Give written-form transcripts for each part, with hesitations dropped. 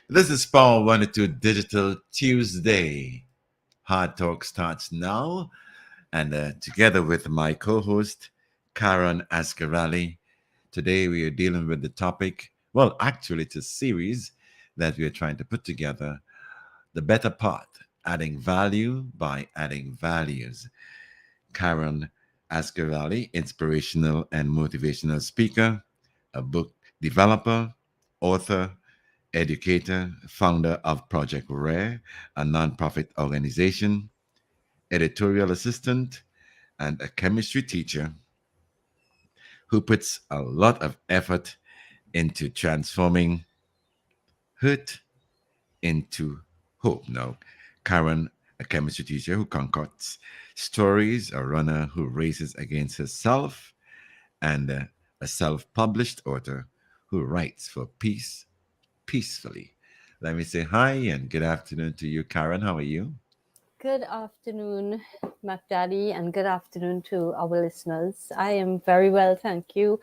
This is Power 102 Digital Tuesday. Hard Talk starts now, and together with my co host, Caron Asgarali, today we are dealing with the topic. Well, actually, it's a series that we are trying to put together, the better part, adding value by adding values. Caron Asgarali, inspirational and motivational speaker, a book developer, author, educator, founder of Project Rare, a nonprofit organization, editorial assistant, and a chemistry teacher who puts a lot of effort into transforming hurt into hope. Now, Karen, a chemistry teacher who concocts stories, a runner who races against herself, and a self published author who writes for peace peacefully. Let me say hi and good afternoon to you, Karen. How are you? Good afternoon, Macdaddy, and good afternoon to our listeners. I am very well, thank you.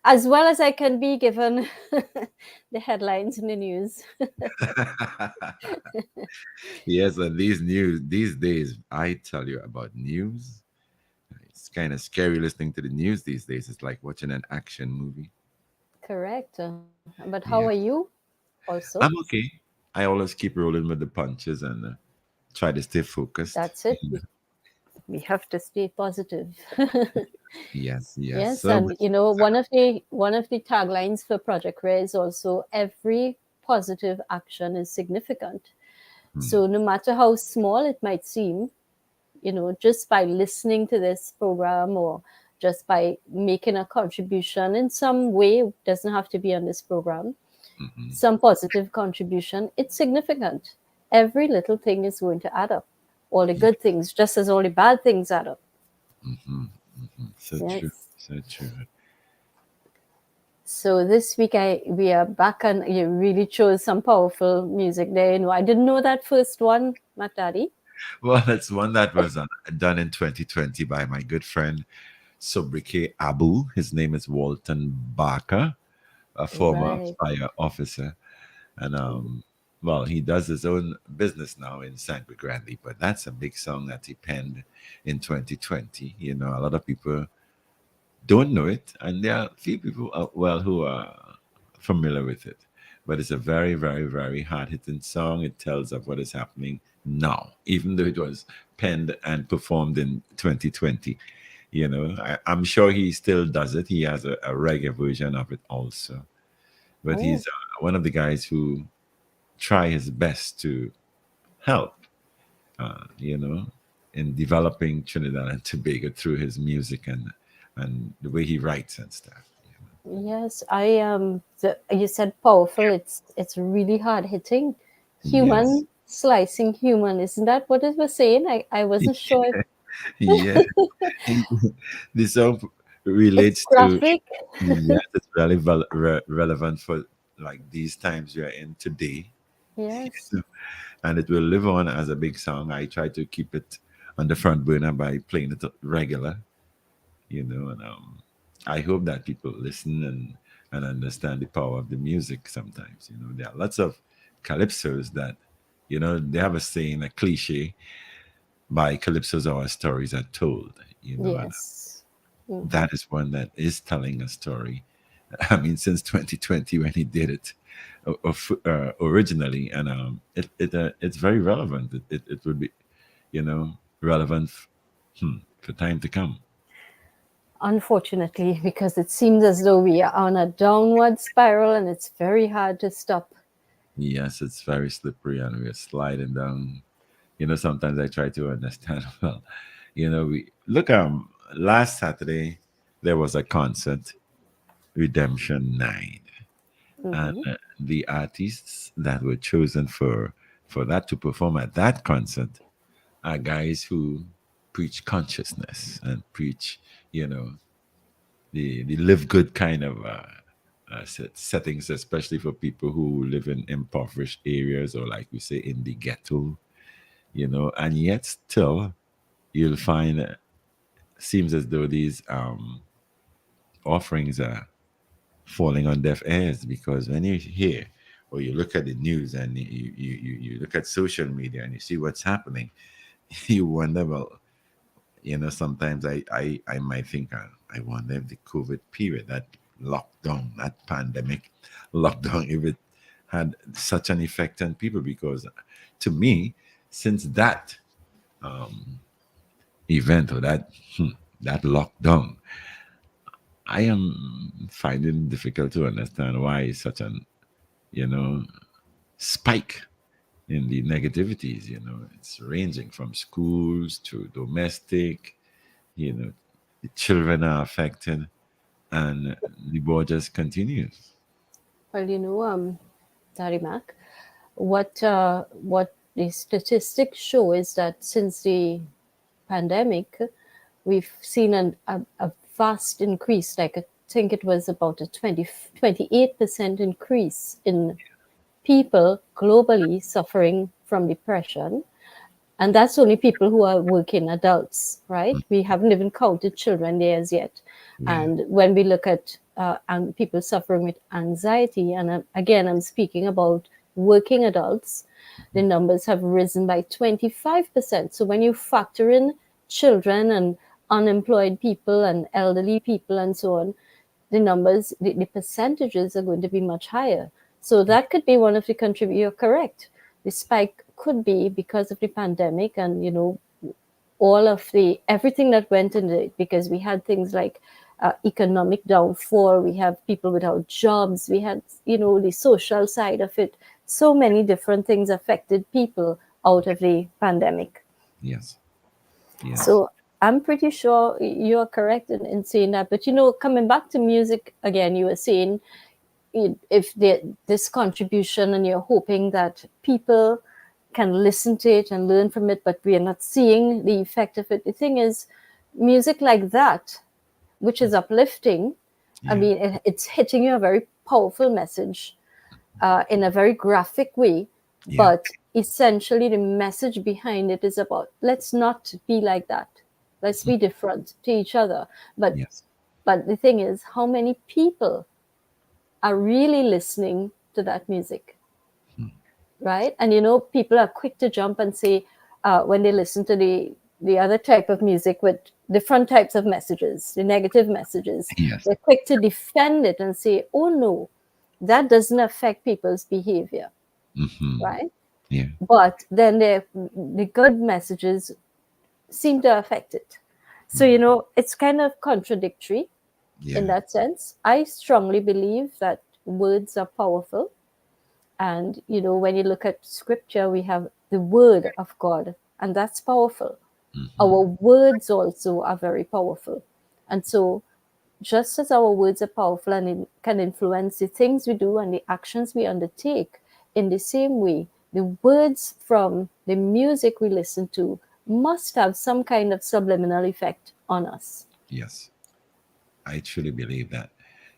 As well as I can be given the headlines in the news. Yes, and these days, I tell you about news. It's kind of scary listening to the news these days. It's like watching an action movie. Correct. But how are Yeah, you also? I'm okay. I always keep rolling with the punches and try to stay focused. That's it. We have to stay positive. Yes, yes. Yes, So, and one of the taglines for Project Rare is also every positive action is significant. hmm, So no matter how small it might seem, just by listening to this program or just by making a contribution in some way, it doesn't have to be on this program, mhm. some positive contribution, it's significant. Every little thing is going to add up. All the Yeah, good things, just as all the bad things add up. so true, Yes. so true. So this week we are back and you really chose some powerful music there. I didn't know that first one, Matadi. Well, that's one that was done in 2020 by my good friend Sobrike Abu. His name is Walton Barker, a former Right. fire officer. And well, he does his own business now in Sangre Grande, but that's a big song that he penned in 2020. You know, a lot of people don't know it, and there are few people, well, who are familiar with it. But it's a very, very, very hard hitting song. It tells of what is happening now, even though it was penned and performed in 2020. You know, I'm sure he still does it. He has a reggae version of it also. But Oh, he's one of the guys who try his best to help, you know, in developing Trinidad and Tobago through his music and the way he writes and stuff. yes, you said powerful. It's really hard hitting, Yes, human slicing human. Isn't that what it was saying? I wasn't sure. yeah. The song It's relates to, graphic. yes, it's really relevant for like these times we are in today, Yes. and it will live on as a big song. I try to keep it on the front burner by playing it regular, and I hope that people listen and understand the power of the music. Sometimes, there are lots of calypsos that, they have a saying, a cliche, by calypsos our stories are told, and Yes. that is one that is telling a story. I mean, since 2020 when he did it originally, and it's very relevant. It would be, relevant for time to come. Unfortunately, because it seems as though we are on a downward spiral and it's very hard to stop. Yes, it's very slippery and we're sliding down. Sometimes I try to understand. Well, we look. Last Saturday there was a concert, Redemption 9, and Hmm. the artists that were chosen for that to perform at that concert are guys who preach consciousness and preach, you know, the live good kind of settings, especially for people who live in impoverished areas or, like we say, in the ghetto, and yet still you'll find, seems as though these offerings are falling on deaf ears, because when you hear or you look at the news and you look at social media and you see what's happening, you wonder, well, sometimes I might think, I wonder if the COVID period, that lockdown, that pandemic lockdown, if it had such an effect on people. Because to me, since that um, event, or that lockdown, I am finding it difficult to understand why such an, you know, spike in the negativities. It's ranging from schools to domestic. The children are affected, and the war just continues. Well, Darimak, what the statistics show is that since the pandemic, we've seen a vast increase. Like I think it was about a 28% increase in people globally suffering from depression. And that's only people who are working adults, right? We haven't even counted children there as yet. Yeah. And when we look at people suffering with anxiety, and again, I'm speaking about working adults, the numbers have risen by 25%. So when you factor in children and unemployed people and elderly people and so on, the numbers, the percentages are going to be much higher. So that could be one of the contributors. You're correct. The spike could be because of the pandemic and, all of the everything that went into it, because we had things like economic downfall, we have people without jobs, we had, the social side of it. So many different things affected people out of the pandemic. Yes. Yes. So I'm pretty sure you're correct in saying that. But coming back to music again, you were saying if this contribution, and you're hoping that people can listen to it and learn from it, but we are not seeing the effect of it. The thing is, music like that, which is uplifting, I Yeah. mean, it's hitting you a very powerful message in a very graphic way, Yeah. but essentially the message behind it is about, let's not be like that. Let's be different to each other. But Yes. but the thing is, how many people are really listening to that music, right? And people are quick to jump and say, when they listen to the other type of music with different types of messages, the negative messages, Yes. they're quick to defend it and say, oh no, that doesn't affect people's behavior, Hmm. right? Yeah. But then the good messages seem to affect it. So it's kind of contradictory in Yeah. that sense. I strongly believe that words are powerful. And, when you look at scripture, we have the word of God, and that's powerful. Hmm. Our words also are very powerful. And so, just as our words are powerful and it can influence the things we do and the actions we undertake, in the same way, the words from the music we listen to must have some kind of subliminal effect on us. Yes. I truly believe that.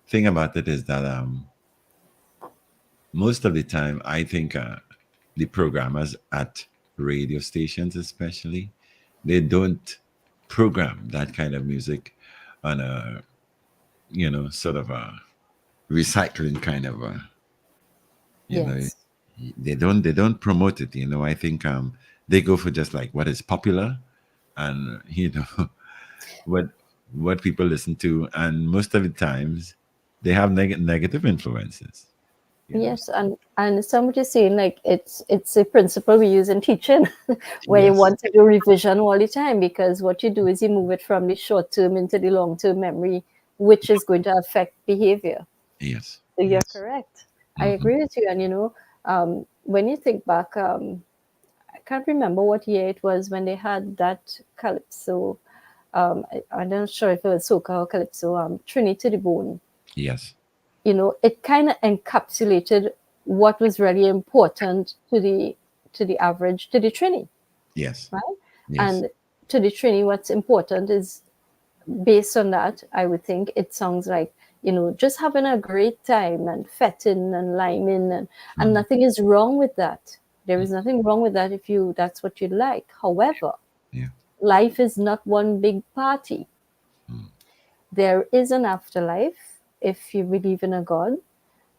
Thing about it is that most of the time, I think the programmers at radio stations, especially, they don't program that kind of music on a, sort of a recycling kind of a, you know, Yes. they don't promote it. I think they go for just like what is popular, and what what people listen to, and most of the times they have negative influences. You know. Yes, and I understand what you're saying. Like it's a principle we use in teaching, where you Yes. want to do revision all the time, because what you do is you move it from the short term into the long term memory, which is going to affect behavior. Yes. So you're Yes. correct. I Hmm. agree with you. And when you think back, I can't remember what year it was when they had that calypso. I'm not sure if it was soca or calypso. Trinity to the Bone. Yes. It kind of encapsulated what was really important to the Trini, Yes. right? Yes. And to the Trini, what's important is, based on that, I would think it sounds like, just having a great time and fetting and liming, and Mm. nothing is wrong with that. There is nothing wrong with that if that's what you like. However, Yeah. life is not one big party. Mm. There is an afterlife if you believe in a God.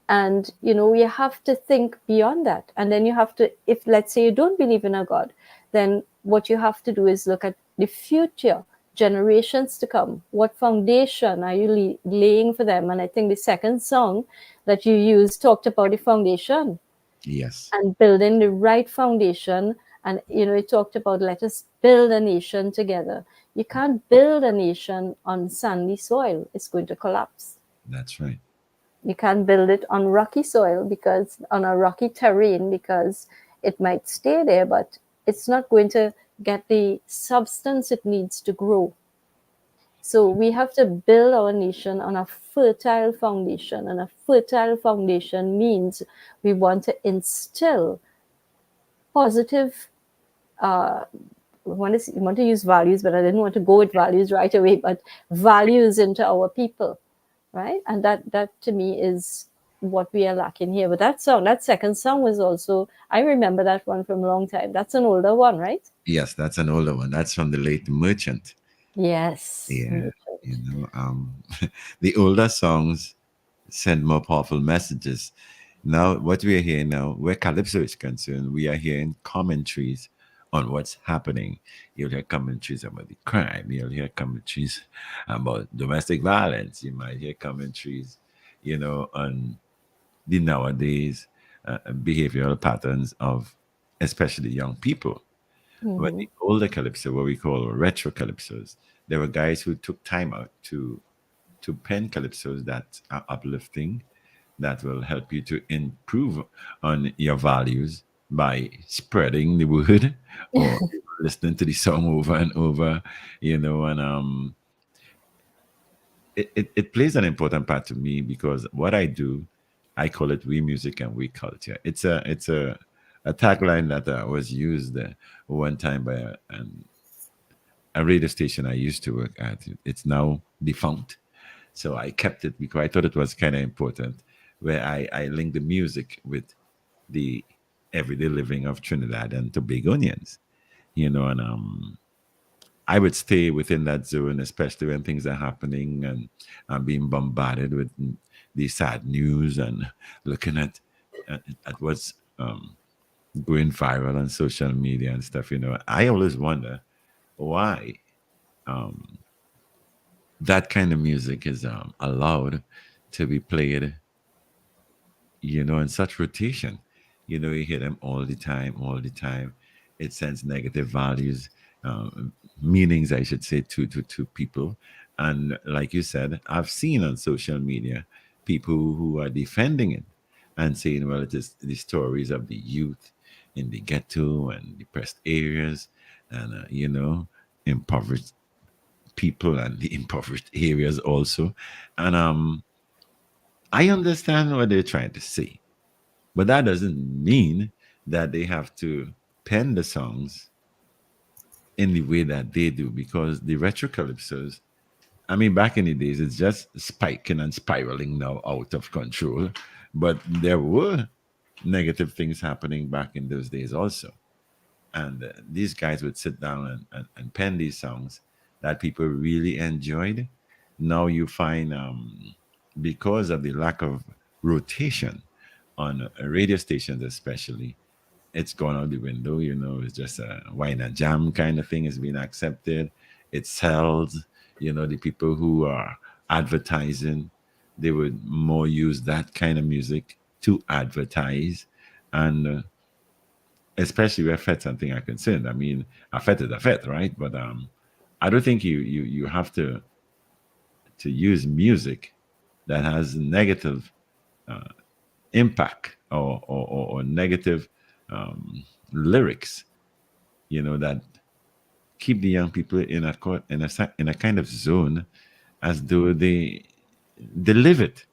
And you have to think beyond that. And then you have to, if let's say you don't believe in a God, then what you have to do is look at the future generations to come. What foundation are you laying for them? And I think the second song that you used talked about the foundation Yes, and building the right foundation. And it talked about, let us build a nation together. You can't build a nation on sandy soil. It's going to collapse. that's right. You can't build it on rocky soil, because on a rocky terrain, because it might stay there, but it's not going to get the substance it needs to grow. So we have to build our nation on a fertile foundation. And a fertile foundation means we want to instill positive, uh, we want to use values, but I didn't want to go with values right away, but values into our people, right? And that to me is what we are lacking here. But that second song was also, I remember that one from a long time. That's an older one, right? Yes, that's an older one. That's from the late Merchant. Yes. Yeah, the older songs send more powerful messages. Now, what we are hearing now, where Calypso is concerned, we are hearing commentaries on what's happening. You'll hear commentaries about the crime. You'll hear commentaries about domestic violence. You might hear commentaries, on the nowadays behavioral patterns of especially young people. But Mm-hmm. the older calypso, what we call retro calypsos, there were guys who took time out to pen calypsos that are uplifting, that will help you to improve on your values by spreading the word or listening to the song over and over, and it plays an important part to me because what I do, I call it we music and we culture. It's a tagline that was used one time by a radio station I used to work at. It's now defunct. So I kept it because I thought it was kind of important, where I link the music with the everyday living of Trinidad and Tobagonians, and I would stay within that zone, especially when things are happening and I'm being bombarded with the sad news and looking at what's going viral on social media and stuff. I always wonder why um, that kind of music is allowed to be played, in such rotation. You hear them all the time, all the time. It sends negative values, meanings, I should say, to people. And like you said, I've seen on social media people who are defending it and saying, well, it is the stories of the youth in the ghetto and depressed areas and, impoverished people and the impoverished areas also. And I understand what they're trying to say, but that doesn't mean that they have to pen the songs in the way that they do, because the retro calypsos, I mean, back in the days, it's just spiking and spiraling now out of control. But there were negative things happening back in those days also. And these guys would sit down and pen these songs that people really enjoyed. Now you find, because of the lack of rotation on radio stations, especially, it's gone out the window. It's just a wine and jam kind of thing is being accepted. It sells. The people who are advertising, they would more use that kind of music to advertise. And especially where fets and things are concerned. I mean, a fet is a fet, right? But I don't think you have to use music that has negative uh, impact or negative lyrics, that keep the young people in a kind of zone, as though they live it.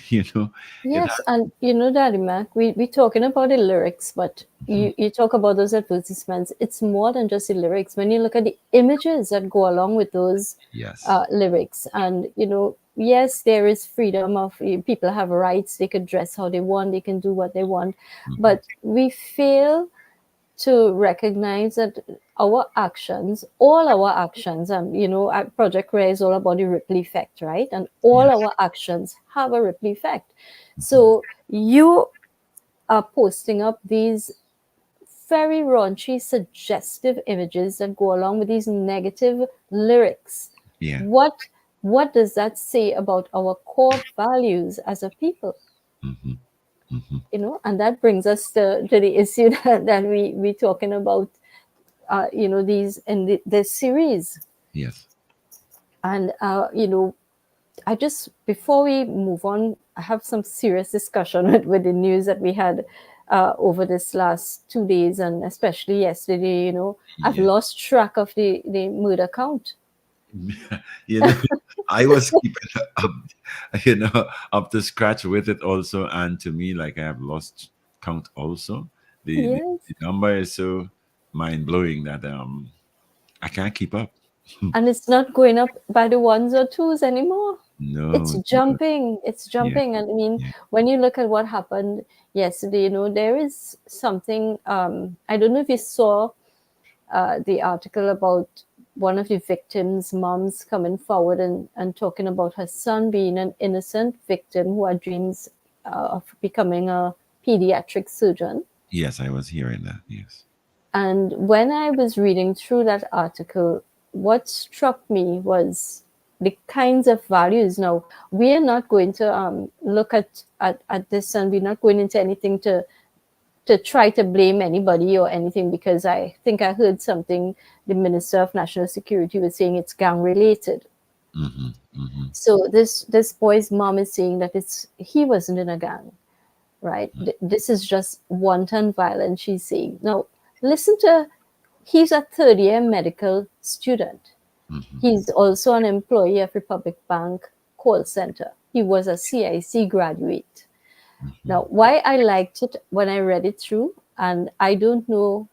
you know it Yes, has. and Daddy Mac, we talking about the lyrics, but Mhm. you talk about those advertisements. It's more than just the lyrics. When you look at the images that go along with those Yes. lyrics, and yes, there is freedom of people have rights. They could dress how they want. They can do what they want, Mhm. but we fail to recognize that our actions, all our actions, Project Rare is all about the ripple effect, right? And all Yes. our actions have a ripple effect. So you are posting up these very raunchy, suggestive images that go along with these negative lyrics. Yeah. What what does that say about our core values as a people? Mm-hmm. Mm-hmm. And that brings us to the issue that we talking about, these in this series. Yes. And I just, before we move on, I have some serious discussion with the news that we had over this last 2 days, and especially yesterday. I've Yeah. lost track of the murder count. you know, I was keeping up, up to scratch with it also, and to me, like I have lost count also. Yes, The number is so mind blowing that I can't keep up. and it's not going up by the ones or twos anymore. It's No, no, jumping. It's yeah, jumping. And I mean, yeah, when you look at what happened yesterday, there is something. I don't know if you saw the article about one of the victims' moms coming forward and talking about her son being an innocent victim who had dreams of becoming a pediatric surgeon. yes, I was hearing that. Yes, And when I was reading through that article, what struck me was the kinds of values. Now, we are not going to look at this, and we're not going into anything to try to blame anybody or anything, because I think I heard something the Minister of National Security was saying it's gang related. mm-hmm, mm-hmm, So this boy's mom is saying that he wasn't in a gang, right? This is just wanton violence, she's saying. Now, listen to, he's a third year medical student. mm-hmm, He's also an employee of Republic Bank call center. He was a CIC graduate. mm-hmm. Now, why I liked it when I read it through, and I don't know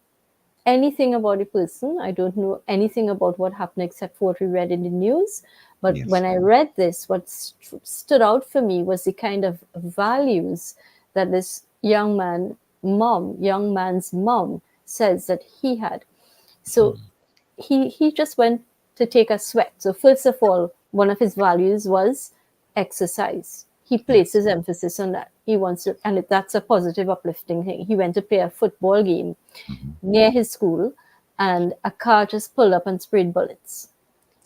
anything about the person, I don't know anything about what happened except for what we read in the news. But Yes, when I read this, what stood out for me was the kind of values that this young man's mom, says that he had. So he just went to take a sweat. So first of all, one of his values was exercise. He yes, places emphasis on that. He wants to, and that's a positive, uplifting thing. He went to play a football game mm-hmm. near his school, and a car just pulled up and sprayed bullets.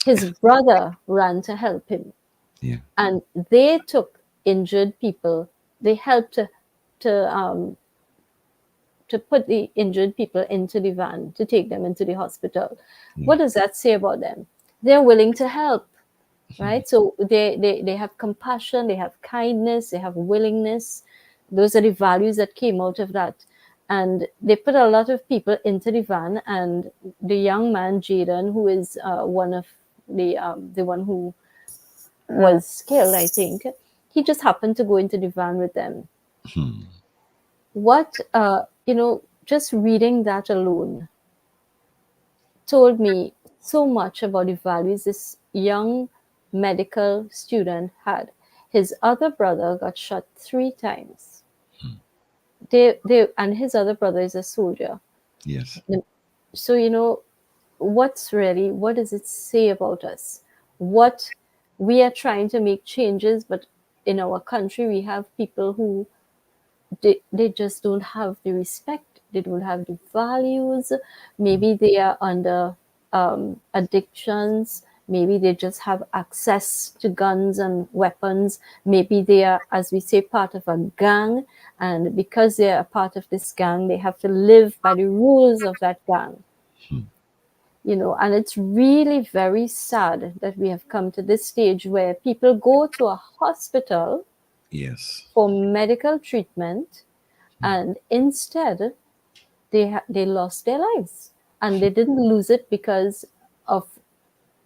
His brother ran to help him, Yeah, and they took injured people. They helped to put the injured people into the van to take them into the hospital. yeah, What does that say about them? They're willing to help, mhm, right? So they have compassion, they have kindness, they have willingness. Those are the values that came out of that. And they put a lot of people into the van, and the young man Jaden, who is one of the one who was killed, I think, he just happened to go into the van with them. hmm, What just reading that alone told me so much about the values this young medical student had. His other brother got shot 3 times. And his other brother is a soldier. yes, So what does it say about us? What we are trying to make changes, but in our country we have people who they just don't have the respect, they don't have the values. Maybe they are under addictions, maybe they just have access to guns and weapons, maybe they are, as we say, part of a gang, and because they are a part of this gang they have to live by the rules of that gang. hmm, And it's really very sad that we have come to this stage where people go to a hospital yes, for medical treatment, and instead they lost their lives, and they didn't lose it because of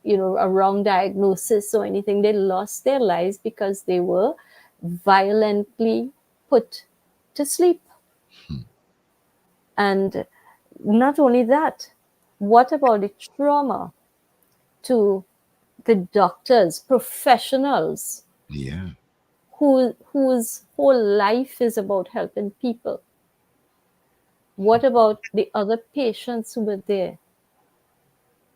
a wrong diagnosis or anything. They lost their lives because they were violently put to sleep. And not only that, what about the trauma to the doctors, professionals, yeah, whose whole life is about helping people? What about the other patients who were there?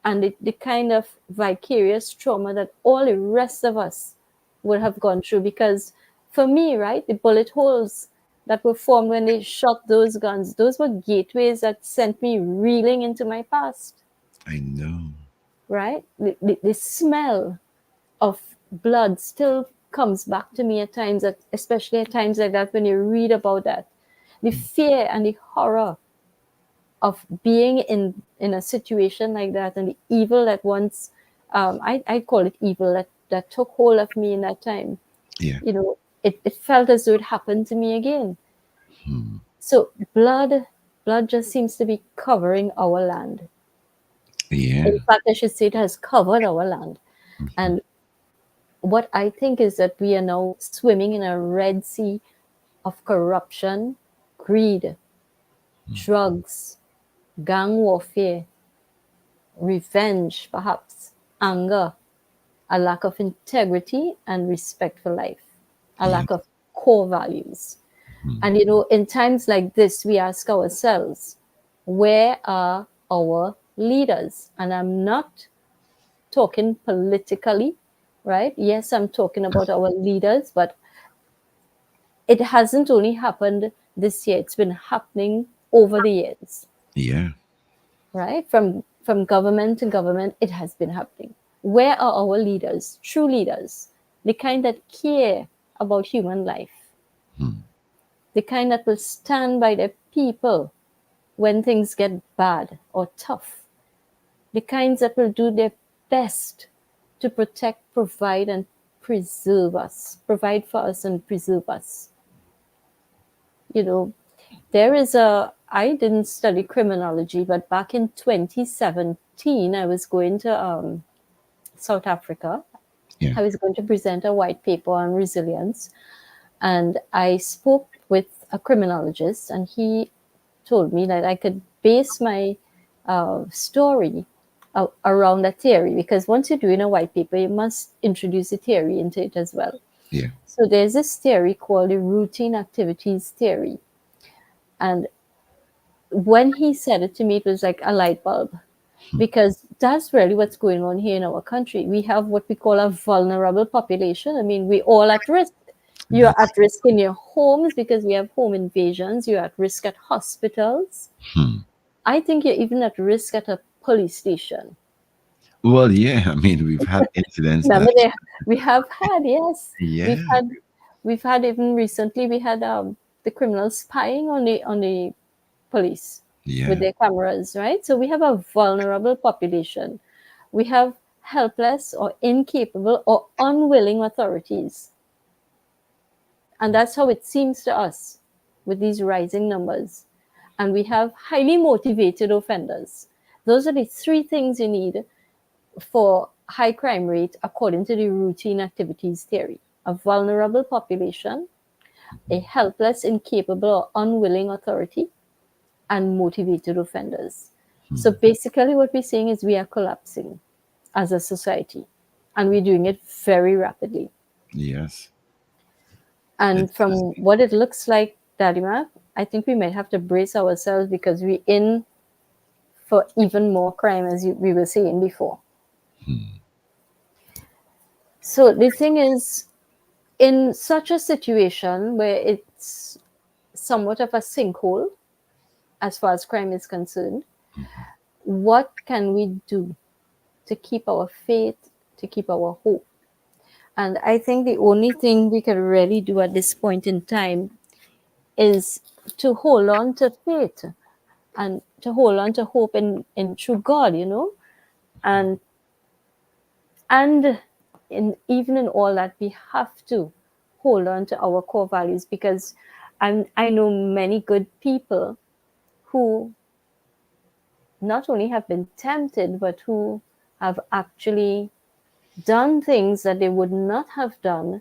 And the kind of vicarious trauma that all the rest of us would have gone through. Because for me, right, the bullet holes that were formed when they shot those guns, those were gateways that sent me reeling into my past, I know. right? The smell of blood still comes back to me at times, especially at times like that when you read about that. The fear and the horror of being in a situation like that, and the evil that once I call it evil that took hold of me in that time. Yeah. It felt as though it happened to me again. Hmm. So blood just seems to be covering our land. Yeah. In fact, I should say it has covered our land. And what I think is that we are now swimming in a red sea of corruption, greed, drugs, gang warfare, revenge, perhaps, anger, a lack of integrity and respect for life, a Yeah. lack of core values. And in times like this, we ask ourselves, where are our leaders? And I'm not talking politically, right? Yes, I'm talking about our leaders, but it hasn't only happened this year, it's been happening over the years, Yeah. right? From government to government, it has been happening. Where are our leaders, true leaders, the kind that care about human life, the kind that will stand by their people when things get bad or tough, the kinds that will do their best to protect, provide, and preserve us, provide for us and preserve us. You know, there is I didn't study criminology, but back in 2017, I was going to South Africa. Yeah. I was going to present a white paper on resilience. And I spoke with a criminologist, and he told me that I could base my story around a theory, because once you're doing a white paper, you must introduce a theory into it as well. Yeah. So there's this theory called the routine activities theory. And when he said it to me, it was like a light bulb, because that's really what's going on here in our country. We have what we call a vulnerable population. I mean, we're all at risk. You're That's at risk in your homes because we have home invasions. You're at risk at hospitals. I think you're even at risk at a police station. well, yeah. I mean, we've had incidents that. Remember, there we have had, yes, we've Yeah. had we've had even recently we had the criminals spying on the police with Yeah. their cameras, right? So we have a vulnerable population. We have helpless or incapable or unwilling authorities. And that's how it seems to us with these rising numbers. And we have highly motivated offenders. Those are the three things you need for high crime rate according to the routine activities theory: a vulnerable population, a helpless, incapable, or unwilling authority, and motivated offenders. So basically, what we're saying is we are collapsing as a society, and we're doing it very rapidly. Yes. And It's from what it looks like, Dadima, I think we might have to brace ourselves because we're in for even more crime, as we were saying before. So the thing is, in such a situation where it's somewhat of a sinkhole as far as crime is concerned, what can we do to keep our faith, to keep our hope? And I think the only thing we can really do at this point in time is to hold on to faith and to hold on to hope in true God, and and even in all that, we have to hold on to our core values, because I know many good people who not only have been tempted, but who have actually done things that they would not have done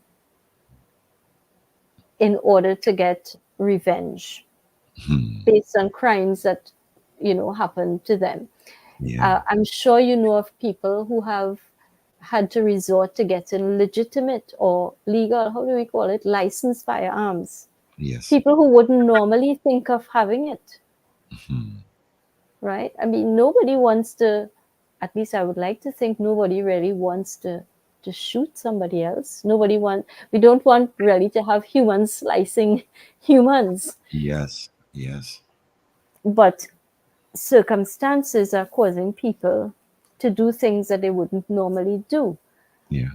in order to get revenge based on crimes that happened to them. yeah. I'm sure you know of people who have had to resort to getting legitimate or legal, how do we call it, licensed firearms. Yes. People who wouldn't normally think of having it. Mhm. right? I mean, nobody wants to, at least I would like to think nobody really wants to shoot somebody else. We don't want really to have humans slicing humans, Yes, yes, but circumstances are causing people to do things that they wouldn't normally do. yeah.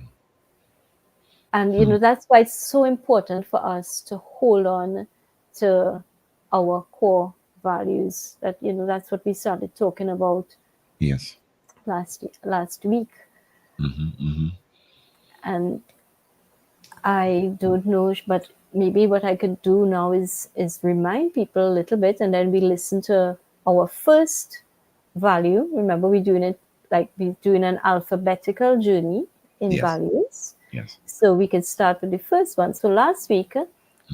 And Hmm. that's why it's so important for us to hold on to our core values. That's what we started talking about Yes. last week. Hmm. Hmm. And I don't know, but maybe what I could do now is remind people a little bit, and then we listen to our first value. Remember, we're doing it like we're doing an alphabetical journey in Yes, values. yes. So we can start with the first one. So last week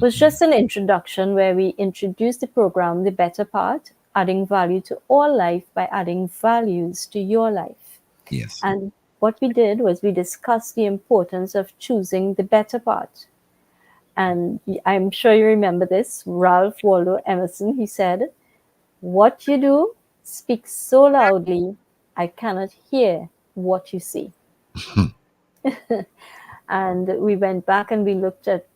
was Hmm. just an introduction where we introduced the program, The Better Part, adding value to all life by adding values to your life. Yes. And what we did was we discussed the importance of choosing the better part. And I'm sure you remember this. Ralph Waldo Emerson, he said, "What you do speaks so loudly, I cannot hear what you say." And we went back and we looked at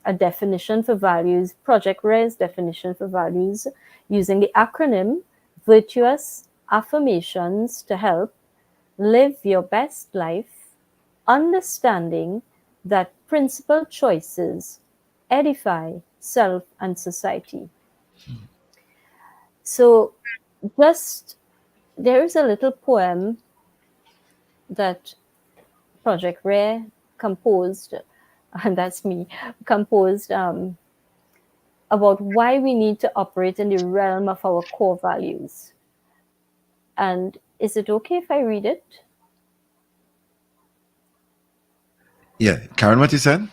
a definition for values, Project Rare's definition for values, using the acronym Virtuous Affirmations to help live your best life, understanding that principled choices edify self and society. So, just there is a little poem that Project Rare composed, and that's me, composed about why we need to operate in the realm of our core values. And is it okay if I read it? Yeah, Karen, what you said?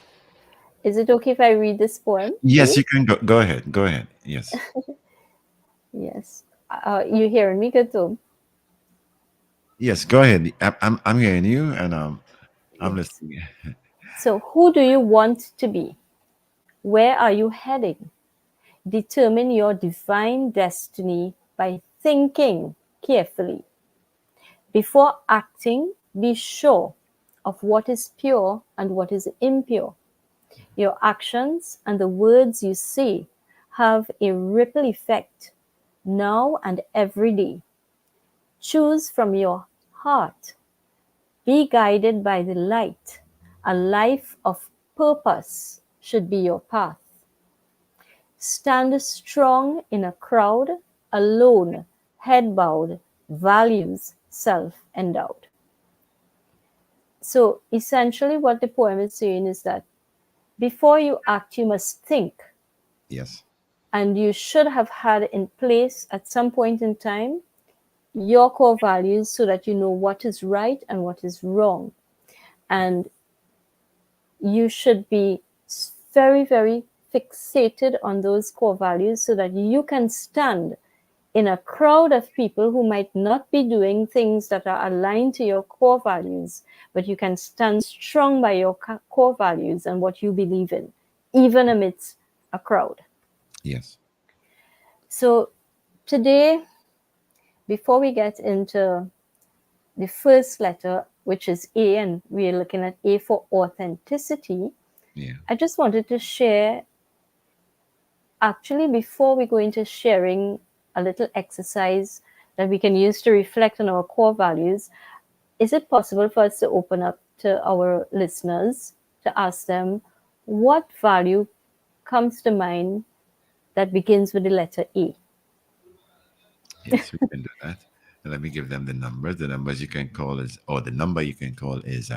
Is it okay if I read this poem to Yes, you? you can go. Go ahead. Go ahead. Yes. Yes. You hearing me good too? Yes, go ahead. I'm hearing you, and I'm Yes. listening. So, who do you want to be? Where are you heading? Determine your divine destiny by thinking carefully. Before acting, be sure of what is pure and what is impure. Your actions and the words you say have a ripple effect now and every day. Choose from your heart. Be guided by the light. A life of purpose should be your path. Stand strong in a crowd, alone, head bowed, values self endowed. So essentially, what the poem is saying is that before you act, you must think, Yes. and you should have had in place at some point in time your core values so that you know what is right and what is wrong. And you should be very, very fixated on those core values so that you can stand in a crowd of people who might not be doing things that are aligned to your core values, but you can stand strong by your core values and what you believe in, even amidst a crowd. Yes. So, today, before we get into the first letter, which is A, and we are looking at A for authenticity, Yeah. I just wanted to share, actually, before we go into sharing a little exercise that we can use to reflect on our core values, is it possible for us to open up to our listeners to ask them what value comes to mind that begins with the letter A? Yes, we can do that. And let me give them the numbers. The numbers you can call is, or the number you can call is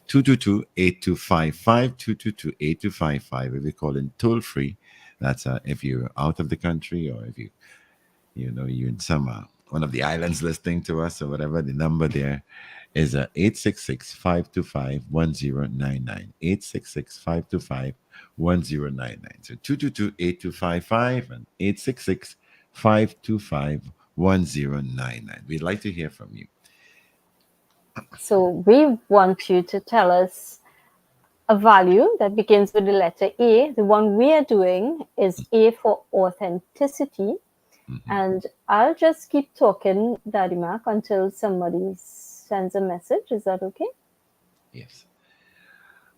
222-8255, 222-8255. If you call in toll free, that's if you're out of the country, or if you're in some one of the islands listening to us or whatever. The number there is 866-525-1099. 866-525-1099. So 222-8255 and 866-525-1099. We'd like to hear from you. So we want you to tell us a value that begins with the letter A. The one we are doing is A for authenticity. Mhm. And I'll just keep talking, Daddy Mac, until somebody sends a message. Is that okay? Yes.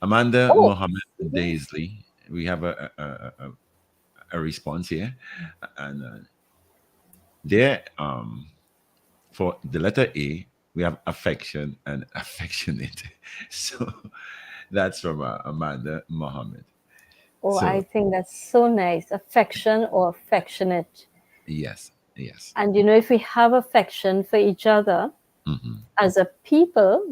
Amanda Oh, Mohammed yeah. Daisley. We have a response here. And there, for the letter A, we have affection and affectionate. So that's from Amanda Mohammed. Oh, I So, think that's so nice. Affection or affectionate. yes, yes. And if we have affection for each other Hmm. as a people,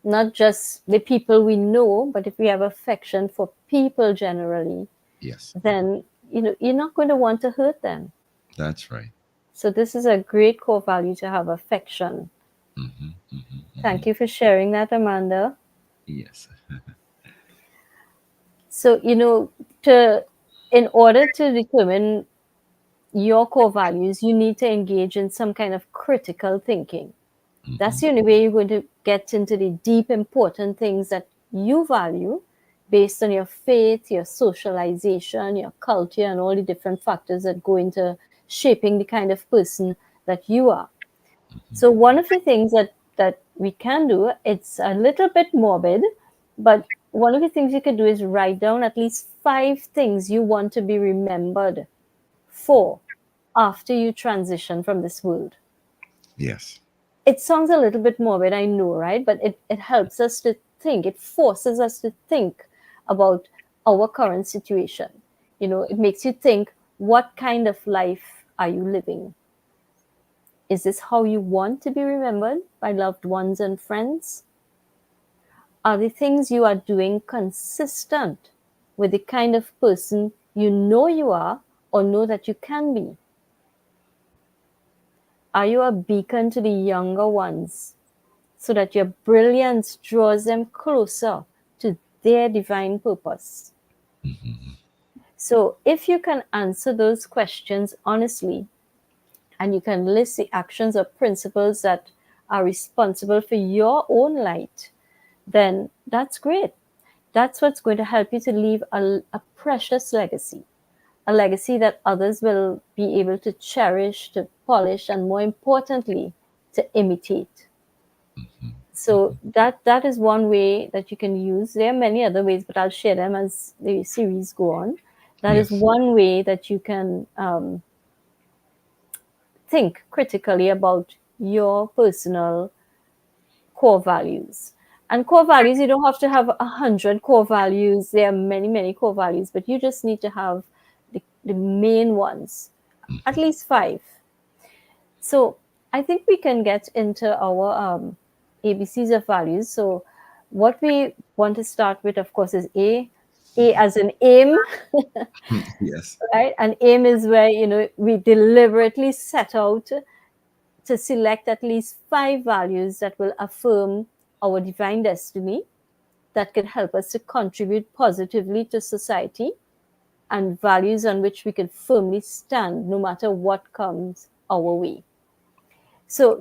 not just the people we know, but if we have affection for people generally, Yes, then you're not going to want to hurt them. that's right. So this is a great core value to have affection. Hmm. Hmm. Thank Hmm. you for sharing that, Amanda. Yes. So to in order to determine your core values, you need to engage in some kind of critical thinking. That's Hmm. the only way you're going to get into the deep, important things that you value based on your faith, your socialization, your culture, and all the different factors that go into shaping the kind of person that you are. So one of the things that we can do, it's a little bit morbid, but one of the things you could do is write down at least 5 things you want to be remembered for after you transition from this world. Yes. It sounds a little bit morbid, I know, right? But it helps us to think, it forces us to think about our current situation. It makes you think, what kind of life are you living? Is this how you want to be remembered by loved ones and friends? Are the things you are doing consistent with the kind of person you know you are or know that you can be? Are you a beacon to the younger ones so that your brilliance draws them closer to their divine purpose? Hmm. So, if you can answer those questions honestly and you can list the actions or principles that are responsible for your own light, then that's great. That's what's going to help you to leave a precious legacy, a legacy that others will be able to cherish, to polish, and more importantly, to imitate. So that is one way that you can use. There are many other ways, but I'll share them as the series go on. That is Yes. one way that you can think critically about your personal core values. And core values, you don't have to have 100 core values. There are many, many core values, but you just need to have the main ones, at Hmm. least 5. So I think we can get into our ABCs of values. So what we want to start with, of course, is A. A as an aim, Yes. right? An aim is where we deliberately set out to select at least 5 values that will affirm our divine destiny, that can help us to contribute positively to society, and values on which we can firmly stand no matter what comes our way. So,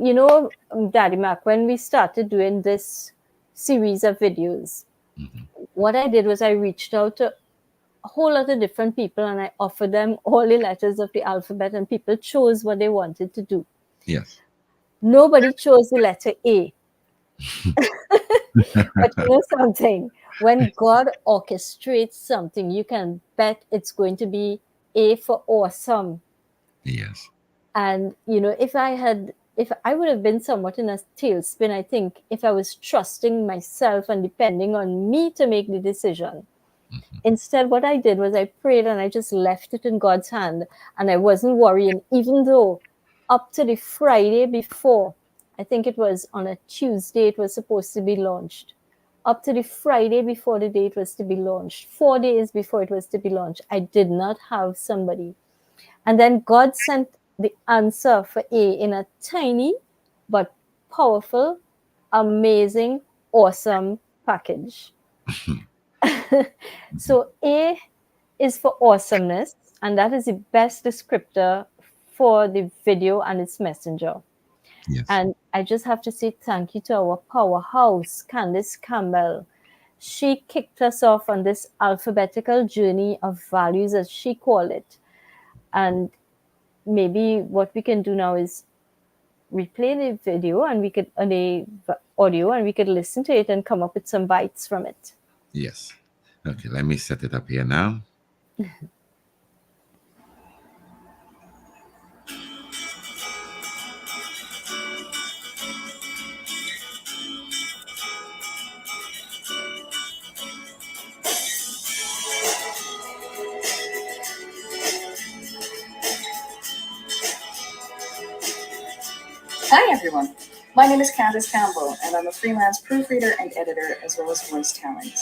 Daddy Mac, when we started doing this series of videos, Hmm. what I did was I reached out to a whole lot of different people and I offered them all the letters of the alphabet, and people chose what they wanted to do. Yes. Nobody chose the letter A. But you know something? When God orchestrates something, you can bet it's going to be A for awesome. Yes. And if I would have been somewhat in a tailspin, I think, if I was trusting myself and depending on me to make the decision. Instead, what I did was I prayed and I just left it in God's hand, and I wasn't worrying, even though up to the Friday before, I think it was on a Tuesday, it was supposed to be launched. Up to the Friday before the date was to be launched, 4 days before it was to be launched, I did not have somebody. And then God sent the answer for A in a tiny but powerful, amazing, awesome package. So A is for awesomeness, and that is the best descriptor for the video and its messenger. Yes. And I just have to say thank you to our powerhouse, Candice Campbell. She kicked us off on this alphabetical journey of values, as she called it. And maybe what we can do now is replay the video and we could the audio, and we could listen to it and come up with some bites from it. Yes. Okay, let me set it up here now. Hi everyone, my name is Candice Campbell and I'm a freelance proofreader and editor as well as voice talent.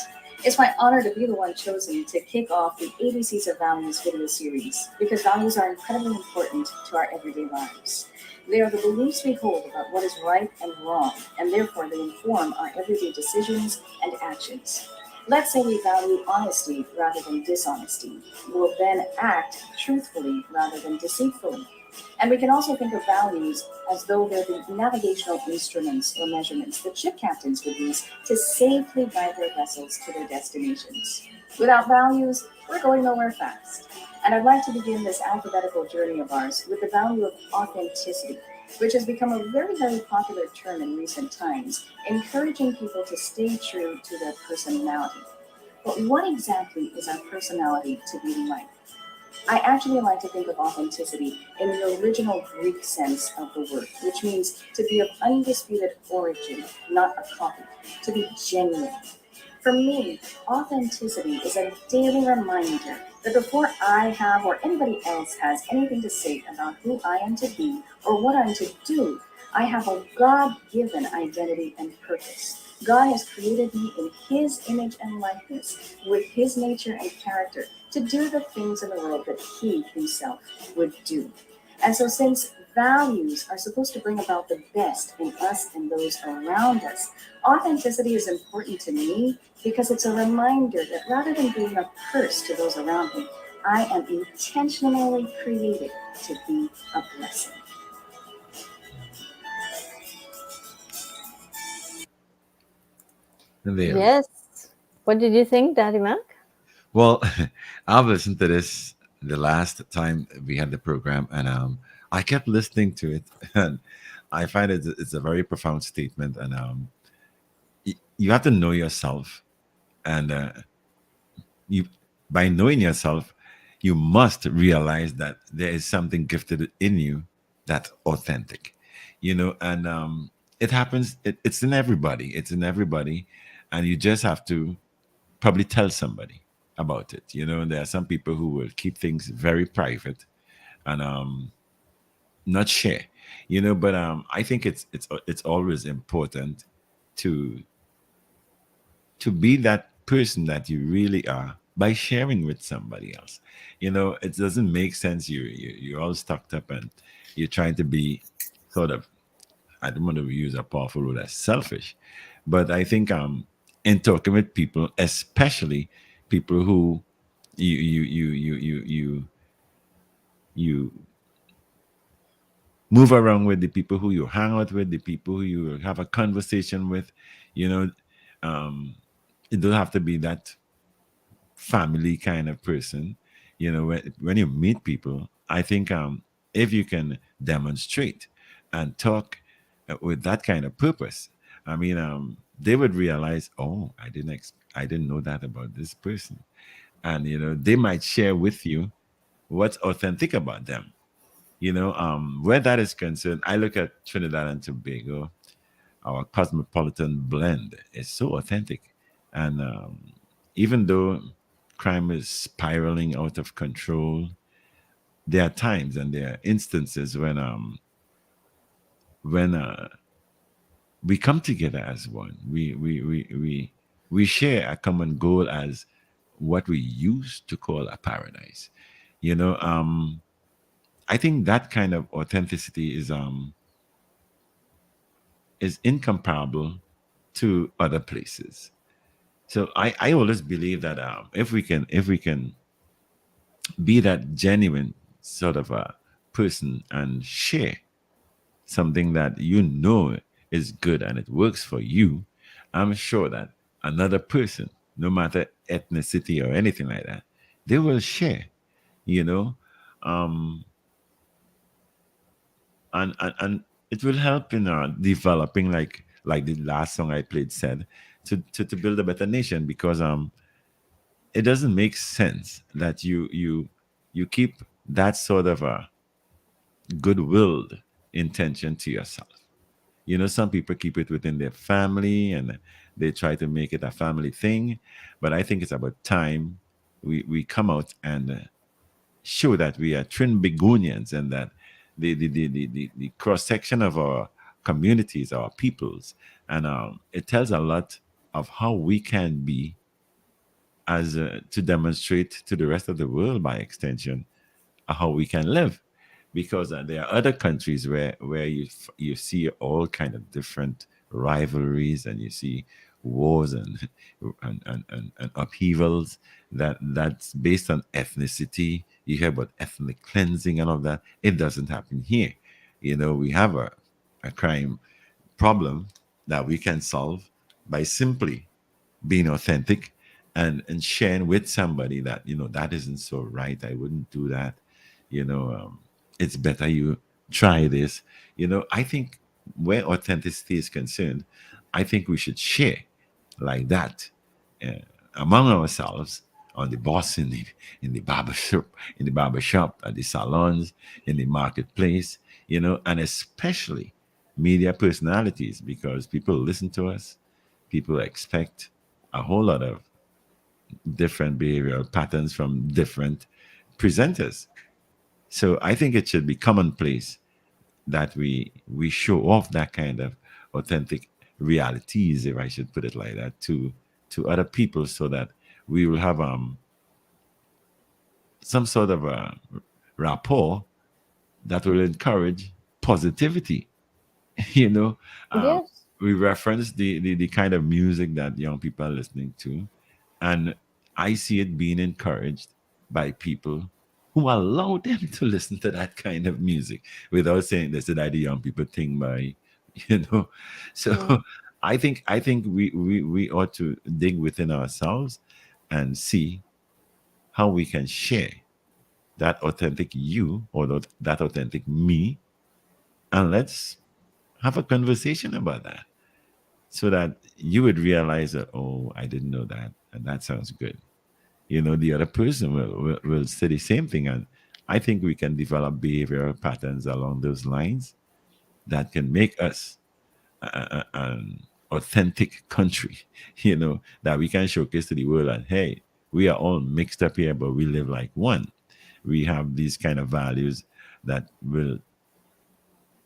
It's my honor to be the one chosen to kick off the ABCs of Values video series because values are incredibly important to our everyday lives. They are the beliefs we hold about what is right and wrong, and therefore they inform our everyday decisions and actions. Let's say we value honesty rather than dishonesty. We'll then act truthfully rather than deceitfully. And we can also think of values as though they're the navigational instruments or measurements that ship captains would use to safely guide their vessels to their destinations. Without values, we're going nowhere fast. And I'd like to begin this alphabetical journey of ours with the value of authenticity, which has become a very, very popular term in recent times, encouraging people to stay true to their personality. But what exactly is our personality to be like? I actually like to think of authenticity in the original Greek sense of the word, which means to be of undisputed origin, not a copy, to be genuine. For me, authenticity is a daily reminder that before I have or anybody else has anything to say about who I am to be or what I'm to do, I have a God-given identity and purpose. God has created me in His image and likeness, with His nature and character, to do the things in the world that He Himself would do. And so, since values are supposed to bring about the best in us and those around us, authenticity is important to me because it's a reminder that rather than being a curse to those around me, I am intentionally created to be a blessing. There. Yes. What did you think, Daddy Mac? Well, I've listened to this the last time we had the program, and I kept listening to it, and I find it's a very profound statement, and you have to know yourself, and you by knowing yourself, you must realize that there is something gifted in you that's authentic, and it happens. It's in everybody. It's in everybody, and you just have to probably tell somebody about it. There are some people who will keep things very private and not share. But I think it's always important to be that person that you really are by sharing with somebody else. It doesn't make sense you're all stuck up and you're trying to be sort of, I don't want to use a powerful word as selfish, but I think in talking with people, especially people who you move around with, the people who you hang out with, the people who you have a conversation with, you know, um, it don't have to be that family kind of person. When you meet people, I think if you can demonstrate and talk with that kind of purpose, I mean, they would realize, oh, I didn't know that about this person, and they might share with you what's authentic about them. Where that is concerned, I look at Trinidad and Tobago. Our cosmopolitan blend is so authentic, and even though crime is spiraling out of control, there are times and there are instances when we come together as one. We share a common goal as what we used to call a paradise. You know, I think that kind of authenticity is incomparable to other places. So I always believe that if we can be that genuine sort of a person and share something that is good and it works for you, I'm sure that another person, no matter ethnicity or anything like that, they will share. You know, um, and it will help in developing, like the last song I played said, to build a better nation, because it doesn't make sense that you keep that sort of a goodwill intention to yourself. You know, some people keep it within their family and they try to make it a family thing. But I think it's about time we come out and show that we are Trin Begonians, and that the cross section of our communities, our peoples, and it tells a lot of how we can be, as to demonstrate to the rest of the world, by extension, how we can live, because there are other countries where you see all kind of different rivalries, and you see wars and upheavals that's based on ethnicity. You hear about ethnic cleansing and all that. It doesn't happen here. You know, we have a crime problem that we can solve by simply being authentic and sharing with somebody that, that isn't so right. I wouldn't do that. It's better you try this. I think where authenticity is concerned, I think we should share like that, uh, among ourselves, on the boss, in the barber shop, at the salons, in the marketplace, and especially media personalities, because people listen to us. People expect a whole lot of different behavioral patterns from different presenters. So I think it should be commonplace that we show off that kind of authentic realities, if I should put it like that, to other people, so that we will have some sort of a rapport that will encourage positivity. you know, um, Yes. we reference the kind of music that young people are listening to, and I see it being encouraged by people who allow them to listen to that kind of music without saying this is that the young people think by, you know. So Yeah. I think we ought to dig within ourselves and see how we can share that authentic you, or that authentic me, and let's have a conversation about that, so that you would realize that, oh, I didn't know that, and that sounds good. The other person will say the same thing, and I think we can develop behavioral patterns along those lines that can make us an authentic country. That we can showcase to the world that, hey, we are all mixed up here, but we live like one. We have these kind of values that will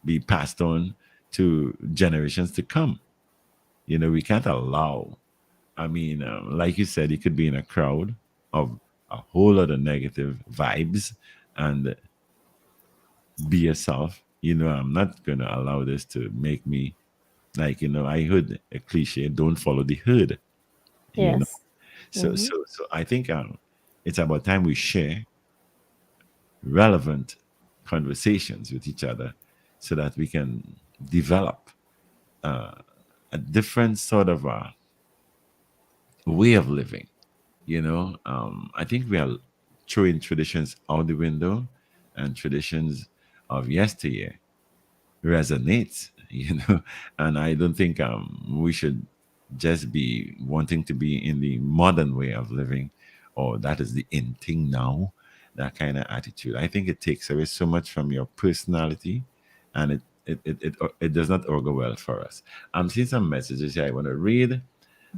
be passed on to generations to come. We can't allow, I mean, like you said, you could be in a crowd of a whole lot of negative vibes and be yourself. I'm not going to allow this to make me, like, I heard a cliche, don't follow the herd, you know. Yes. So, Hmm. so, so I think it's about time we share relevant conversations with each other, so that we can develop a different sort of way of living. I think we are throwing traditions out the window, and traditions of yesteryear resonates. And I don't think we should just be wanting to be in the modern way of living, or that is the in thing now, that kind of attitude. I think it takes away so much from your personality, and it does not augur well for us. I'm seeing some messages here I want to read.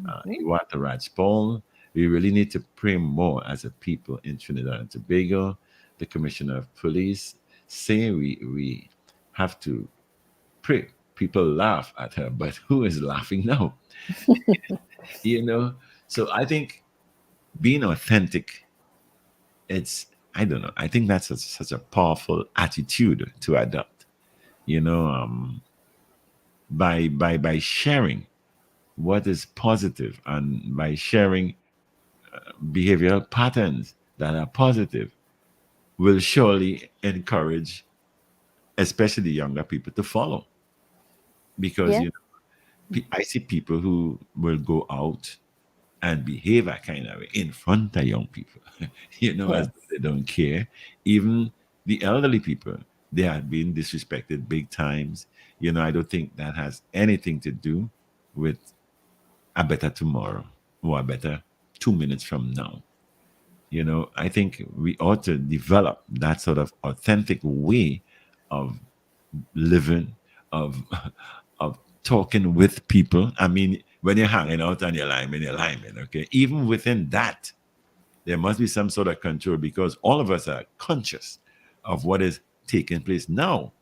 Hmm. You want the Raj Paul. We really need to pray more as a people in Trinidad and Tobago. The Commissioner of Police say we have to pray. People laugh at her, but who is laughing now? You know. So I think being authentic, it's, I don't know. I think that's such a powerful attitude to adopt. You know, by sharing what is positive, and by sharing behavioral patterns that are positive, will surely encourage, especially younger people, to follow. Because Yes. I see people who will go out and behave that kind of way in front of young people, as Yes. though they don't care. Even the elderly people, they are being disrespected big times. I don't think that has anything to do with a better tomorrow or a better 2 minutes from now. I think we ought to develop that sort of authentic way of living, of of talking with people. I mean, when you're hanging out and you're liming, okay. Even within that, there must be some sort of control because all of us are conscious of what is taking place now.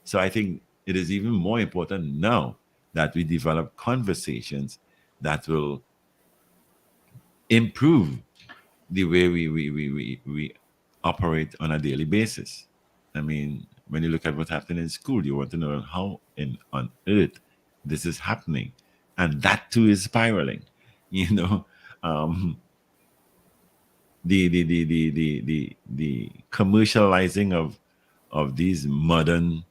So I think it is even more important now that we develop conversations that will improve the way we operate on a daily basis. I mean, when you look at what's happening in school, you want to know how on earth this is happening, and that too is spiraling. You know, um, the commercializing of these modern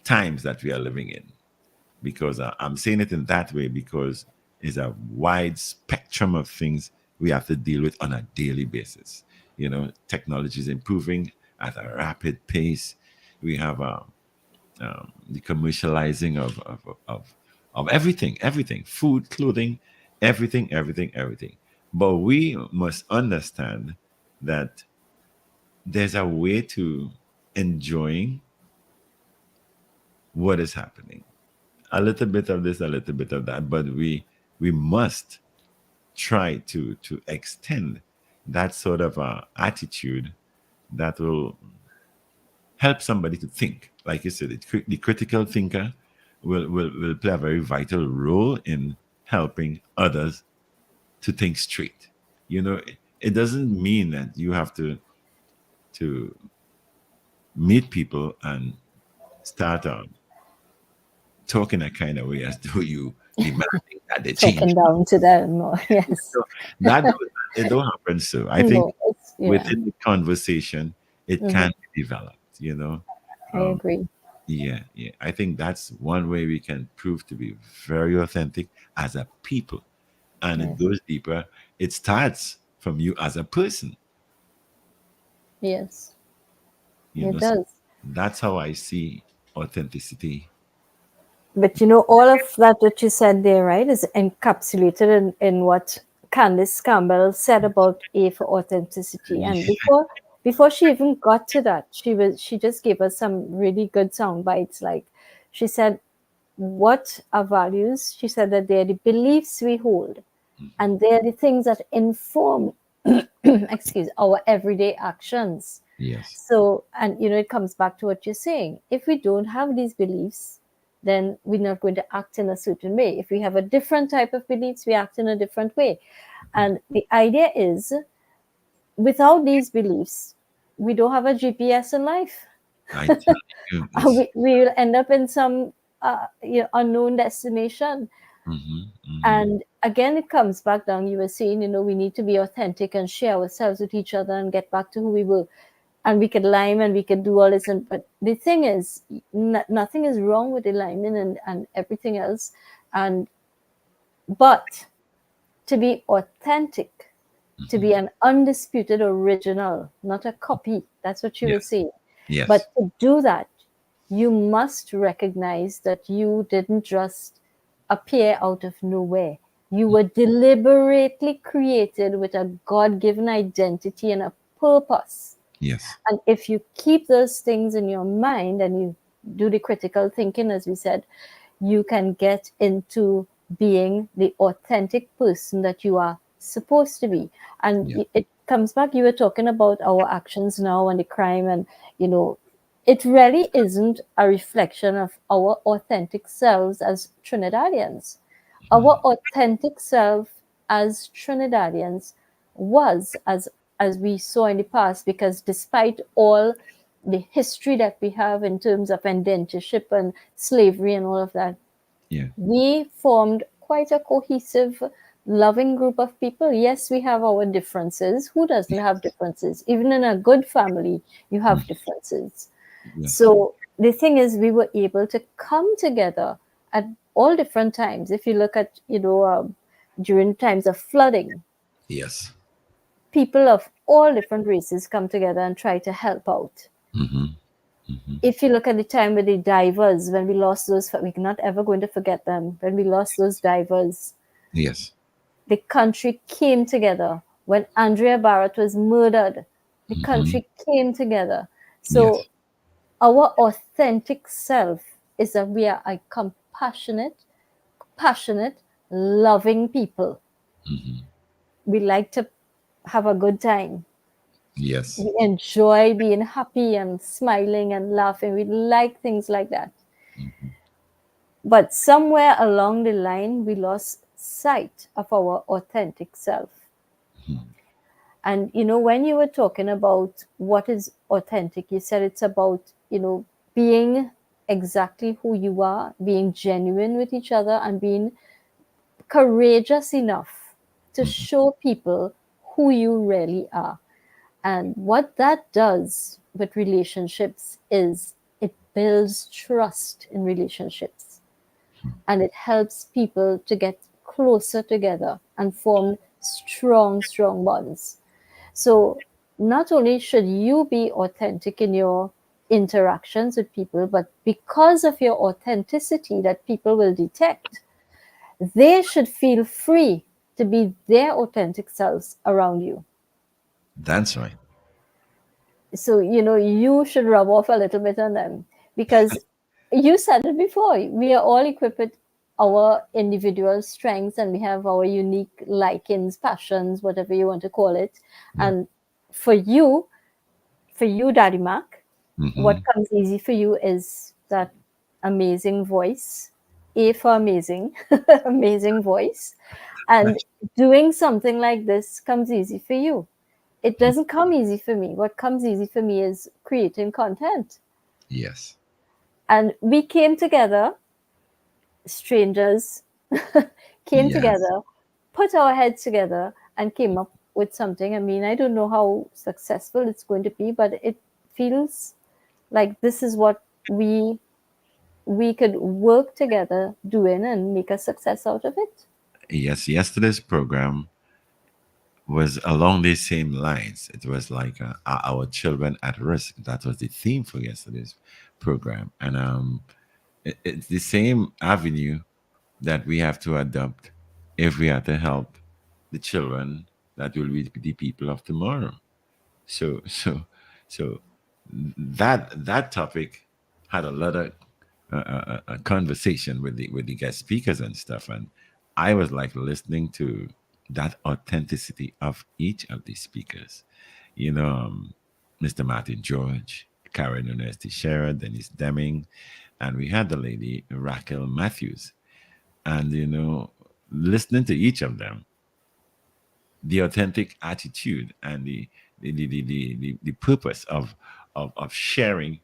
times that we are living in. Because I'm saying it in that way because it's a wide spectrum of things we have to deal with on a daily basis. Technology is improving at a rapid pace. We have the commercializing of everything, food, clothing, everything. But we must understand that there's a way to enjoying what is happening. A little bit of this, a little bit of that, but we must try to extend that sort of attitude that will help somebody to think. Like you said, the critical thinker will play a very vital role in helping others to think straight. It doesn't mean that you have to meet people and start talking a kind of way as though you demanding that they change. Talking down to them, or yes. So that it don't happen. So I think No, yeah, within the conversation, it Mhm. can be developed. I Um, agree. yeah. I think that's one way we can prove to be very authentic as a people, and it Yes. goes deeper. It starts from you as a person. Yes, it So does. that's how I see authenticity. But all of that you said there, right, is encapsulated in what Candice Campbell said about A for authenticity. And before she even got to that, she just gave us some really good sound bites. Like she said, what are values? She said that they're the beliefs we hold, and they're the things that inform our everyday actions. Yes. So, and it comes back to what you're saying. If we don't have these beliefs, then we're not going to act in a certain way. If we have a different type of beliefs, we act in a different way. And the idea is, without these beliefs, we don't have a GPS in life. I tell you, it's, We will end up in some unknown destination. mhm. And again, it comes back down. You were saying, we need to be authentic and share ourselves with each other and get back to who we were. And we could lime and we could do all this. But the thing is, nothing is wrong with the liming and everything else. But to be authentic, to be an undisputed original, not a copy. That's what you were Yes. saying. Yes. But to do that, you must recognize that you didn't just appear out of nowhere. You were deliberately created with a God-given identity and a purpose. Yes. And if you keep those things in your mind and you do the critical thinking, as we said, you can get into being the authentic person that you are supposed to be. And Yeah. it comes back, you were talking about our actions now and the crime, and it really isn't a reflection of our authentic selves as Trinidadians. Our authentic self as Trinidadians was, as we saw in the past, because despite all the history that we have in terms of indentureship and slavery and all of that, Yeah. we formed quite a cohesive, loving group of people. Yes, we have our differences. Who doesn't have differences? Even in a good family, you have differences. Yes. So the thing is, we were able to come together at all different times. If you look at, during times of flooding, Yes. people of all different races come together and try to help out. Hmm. Mm-hmm. If you look at the time with the divers, when we lost those, we're not ever going to forget them. When we lost those divers, Yes. the country came together. When Andrea Barrett was murdered, the Mm-hmm. country came together. So Yes. our authentic self is that we are a compassionate, passionate, loving people. Mm-hmm. We like to have a good time. Yes. We enjoy being happy and smiling and laughing. We like things like that. Mm-hmm. But somewhere along the line, we lost sight of our authentic self. And, when you were talking about what is authentic, you said it's about, being exactly who you are, being genuine with each other, and being courageous enough to Mm-hmm. show people who you really are. And what that does with relationships is it builds trust in relationships, and it helps people to get closer together and form strong, strong bonds. So, not only should you be authentic in your interactions with people, but because of your authenticity that people will detect, they should feel free to be their authentic selves around you. That's right. So, you should rub off a little bit on them, because you said it before, we are all equipped with our individual strengths, and we have our unique likings, passions, whatever you want to call it. Yeah. And for you, Daddy Mac, Mm-hmm. what comes easy for you is that amazing voice. A for amazing, amazing voice. And Right. doing something like this comes easy for you. It doesn't come easy for me. What comes easy for me is creating content. Yes. And we came together, strangers, came Yes. together, put our heads together, and came up with something. I mean, I don't know how successful it's going to be, but it feels like this is what we could work together doing and make a success out of it. Yes. Yesterday's program was along these same lines. It was like are our children at risk. That was the theme for yesterday's program, and it's the same avenue that we have to adopt if we are to help the children that will be the people of tomorrow. So so that topic had a lot of conversation with the guest speakers and stuff, and I was like listening to that authenticity of each of these speakers. You know, Mr. Martin George, Karen University Scherer, Dennis Deming, and we had the lady Raquel Matthews, and listening to each of them, the authentic attitude and the purpose of sharing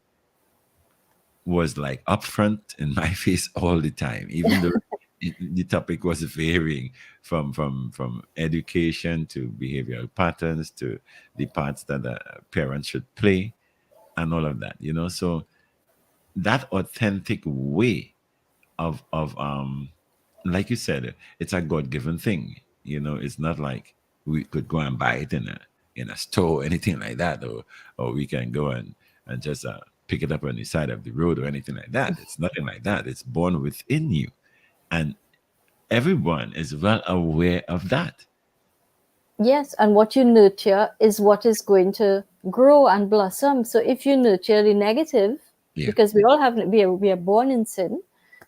was like upfront in my face all the time, even though the topic was varying from education to behavioral patterns to the parts that parents should play and all of that. So that authentic way of like you said, it's a God-given thing. It's not like we could go and buy it in a store or anything like that, or we can go and just pick it up on the side of the road or anything like that. It's nothing like that. It's born within you, and everyone is well aware of that. Yes, and what you nurture is what is going to grow and blossom. So if you nurture the negative, Yeah. because we are born in sin,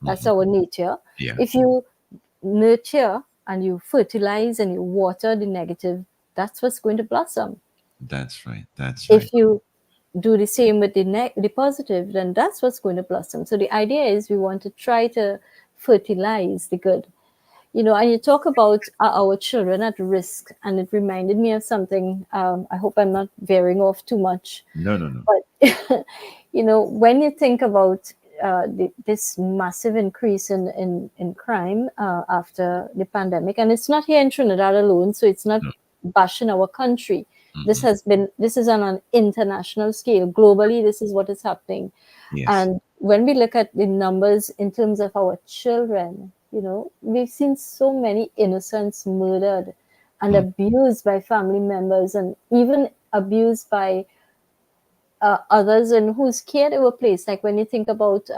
that's Hmm. our nature. Yeah. If you nurture and you fertilize and you water the negative, that's what's going to blossom. That's right. That's right. If you do the same with the positive, then that's what's going to blossom. So the idea is we want to try to fertilize the good. And you talk about our children at risk, and it reminded me of something. I hope I'm not veering off too much, No, no, no. but when you think about this massive increase in crime after the pandemic, and it's not here in Trinidad alone, so it's not No. bashing our country. Hmm. This is on an international scale. Globally, this is what is happening. Yes. And when we look at the numbers in terms of our children, we've seen so many innocents murdered and Mm. abused by family members, and even abused by others in whose care they were placed. Like when you think about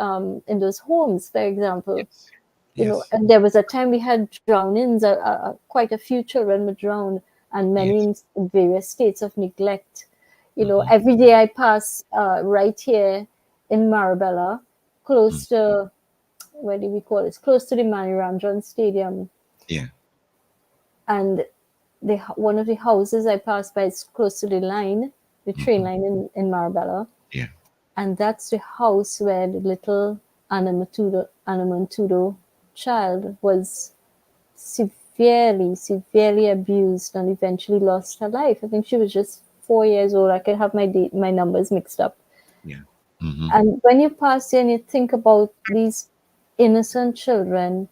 in those homes, for example, Yes. you know, Yes. and there was a time we had drownings. Quite a few children were drowned, and many Yes. in various states of neglect. You know, Mm-hmm. every day I pass right here in Marabella, Mm. close to where do we call it? Close to the Maniranjan Stadium, Yeah. and one of the houses I passed by is close to the line, the train Mm-hmm. line in Marabella, Yeah. and that's the house where the little Anamantudo child was severely abused and eventually lost her life. I think she was just 4 years old. I could have my numbers mixed up. Yeah. Mm-hmm. And when you pass there and you think about these innocent children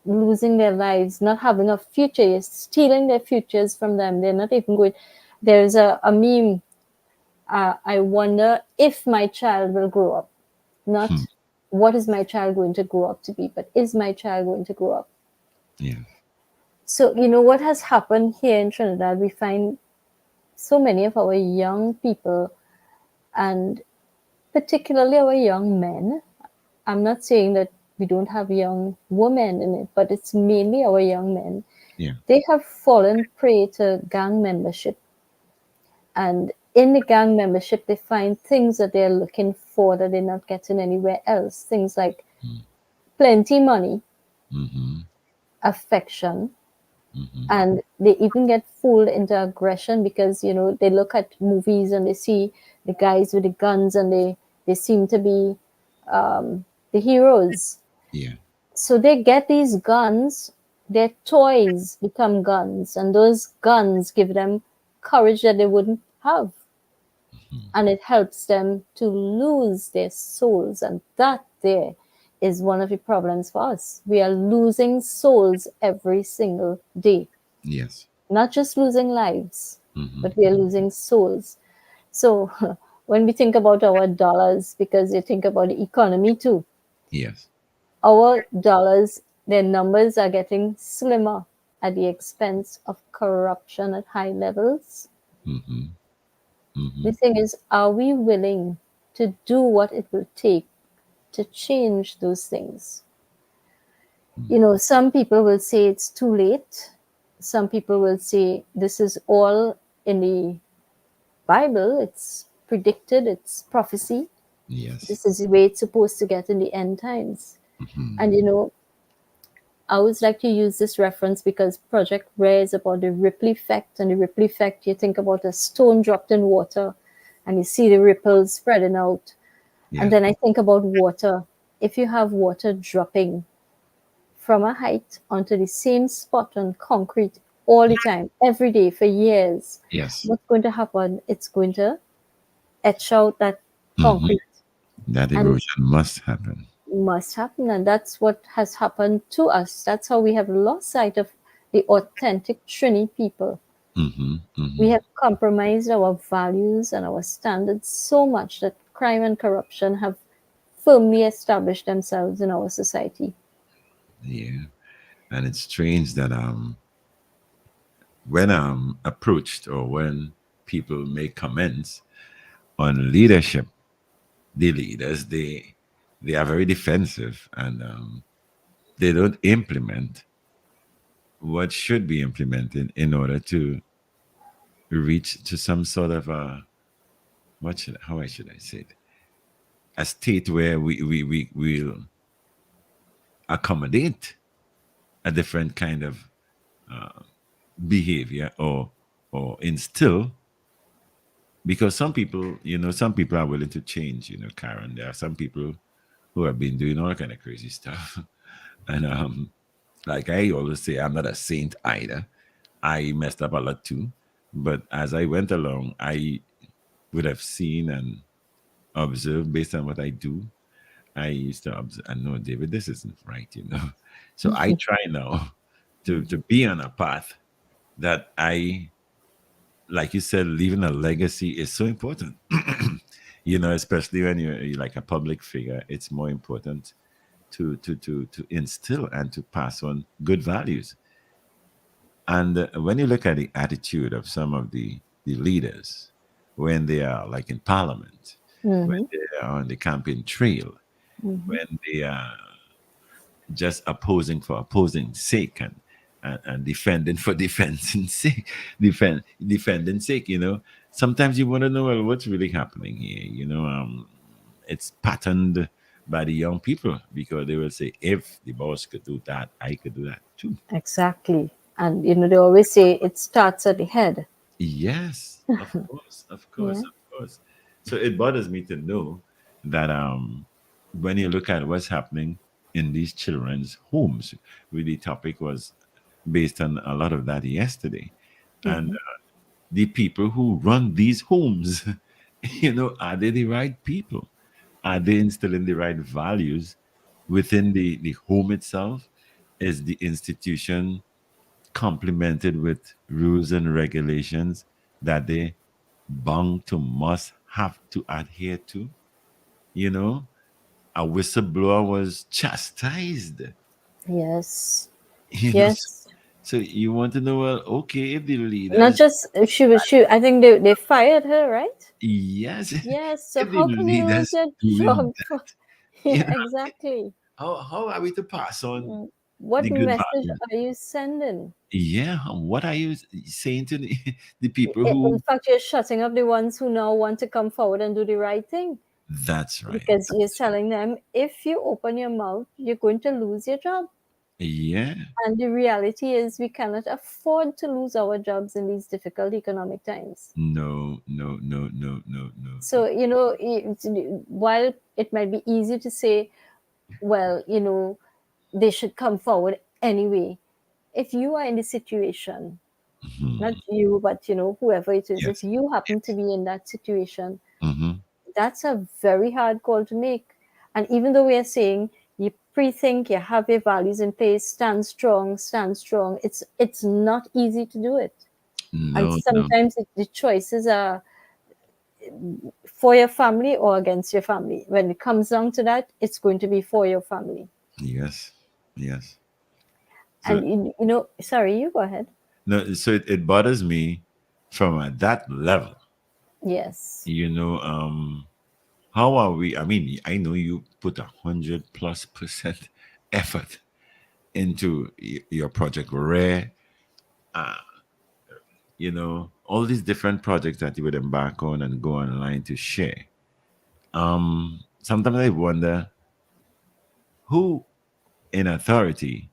losing their lives, not having a future, you're stealing their futures from them. They're not even good. There's a meme. I wonder if my child will grow up. Hmm. Not what is my child going to grow up to be, but is my child going to grow up? Yeah. So, you know, what has happened here in Trinidad, we find so many of our young people, and particularly our young men. I'm not saying that we don't have young women in it, but it's mainly our young men. Yeah. They have fallen prey to gang membership. And in the gang membership, they find things that they're looking for that they're not getting anywhere else. Things like plenty money, Mm-hmm. affection, Mm-hmm. and they even get fooled into aggression because, you know, they look at movies and they see the guys with the guns and they seem to be the heroes. Yeah. So they get these guns, their toys become guns, and those guns give them courage that they wouldn't have. And it helps them to lose their souls. And that there is one of the problems for us. We are losing souls every single day. Yes. Not just losing lives, Mm-hmm. but we are losing souls. So when we think about our dollars, because you think about the economy too, Yes. our dollars, their numbers are getting slimmer at the expense of corruption at high levels. Mm-hmm. Mm-hmm. The thing is, are we willing to do what it will take to change those things? You know, some people will say it's too late. Some people will say this is all in the Bible, it's predicted, it's prophecy. Yes. This is the way it's supposed to get in the end times. Mm-hmm. And you know, I always like to use this reference because Project Rare is about the ripple effect. And the ripple effect, you think about a stone dropped in water and you see the ripples spreading out. And Yeah. then I think about water. If you have water dropping from a height onto the same spot on concrete all the time, every day for years, Yes. what's going to happen? It's going to etch out that Mm-hmm. concrete, That and erosion must happen. must happen. And that's what has happened to us. That's how we have lost sight of the authentic Trini people. Mm-hmm. We Mm-hmm. have compromised our values and our standards so much that crime and corruption have firmly established themselves in our society. Yeah. And it's strange that when approached or when people make comments on leadership, the leaders they are very defensive and they don't implement what should be implemented in order to reach to some sort of a how should I say it, a state where we will accommodate a different kind of behavior or instill, because some people, some people are willing to change, Karen. There are some people who have been doing all kind of crazy stuff. And like I always say, I'm not a saint either. I messed up a lot too. But as I went along, I would have seen and observed based on what I do. I used to observe and know, David, this isn't right. So I try now to be on a path that I, like you said, leaving a legacy is so important. Especially when you're like a public figure, it's more important to instill and to pass on good values. And when you look at the attitude of some of the leaders, when they are like in Parliament, when Mm-hmm. they are on the campaign trail, Mm-hmm. when they are just opposing for opposing sake and defending for defending sake, defending sake. Sometimes you want to know, well, what's really happening here. It's patterned by the young people because they will say, if the boss could do that, I could do that too. Exactly. And they always say it starts at the head. Yes, of course, of course, Yeah. of course. So it bothers me to know that when you look at what's happening in these children's homes, the topic was based on a lot of that yesterday, and Mm-hmm. the people who run these homes, are they the right people? Are they instilling the right values within the home itself? Is the institution complemented with rules and regulations that they bound to must have to adhere to? You know, a whistleblower was chastised. Yes. You know, so, Yes. so you want to know, well, okay, if the Not leaders, just she I think they fired her, right? yes, Yes. So if the how can you lose leaders your doing job that, for you yeah, know, exactly. how are we to pass on Mm. What the good message values? are you sending? Yeah, what are you saying to the people In who? fact, you're shutting up the ones who now want to come forward and do the right thing That's right. because you're telling them if you open your mouth, you're going to lose your job. Yeah. And the reality is, we cannot afford to lose our jobs in these difficult economic times. No, no, no, no, no, no, So, while it might be easy to say, well, they should come forward anyway. If you are in the situation, not Mhm. you, but whoever it is, if Yes. you happen to Yes. be in that situation, Hmm. that's a very hard call to make. And even though we are saying you pre-think, you have your values in place, stand strong, it's not easy to do it. And No, no. sometimes the choices are for your family or against your family. When it comes down to that, it's going to be for your family. Yes. Yes. So And sorry, you go ahead. no, so it bothers me from that level. Yes. You know, how are we? I mean, I know you put 100+% effort into your project Rare. Uh, all these different projects that you would embark on and go online to share. Sometimes I wonder who in authority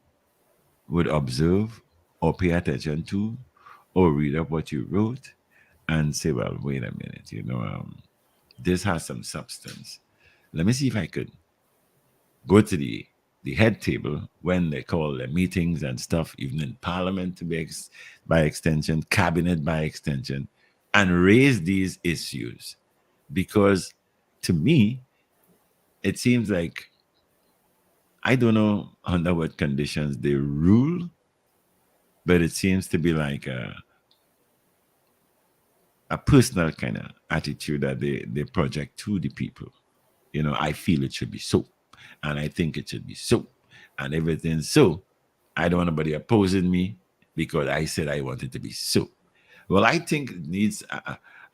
would observe or pay attention to or read up what you wrote and say, well, wait a minute, this has some substance. Let me see if I could go to the head table when they call their meetings and stuff, even in parliament to be by extension, cabinet by extension, and raise these issues. Because to me, it seems like I don't know under what conditions they rule, but it seems to be like a personal kind of attitude that they project to the people. I feel it should be so, and I think it should be so, and everything so. I don't want nobody opposing me because I said I want it to be so. Well, I think it needs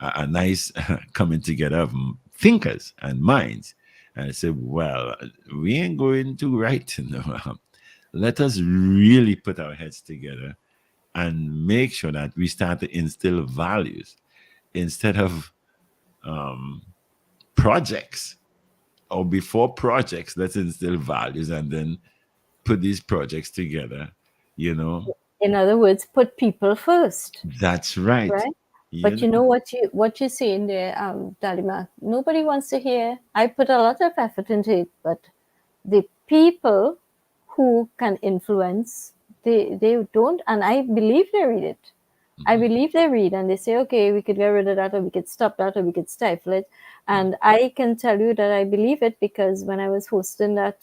a nice coming together of thinkers and minds. And I said, well, we ain't going to write. Let us really put our heads together and make sure that we start to instill values instead of um, projects, or before projects. Let's instill values and then put these projects together. You know, In other words, put people first, that's right. right? You But you know, know what you say in there, Dalima. Nobody wants to hear. I put a lot of effort into it, but the people who can influence, they don't, and I believe they read it. I Mhm. believe they read and they say, okay, we could get rid of that, or we could stop that, or we could stifle it. And I can tell you that I believe it because when I was hosting that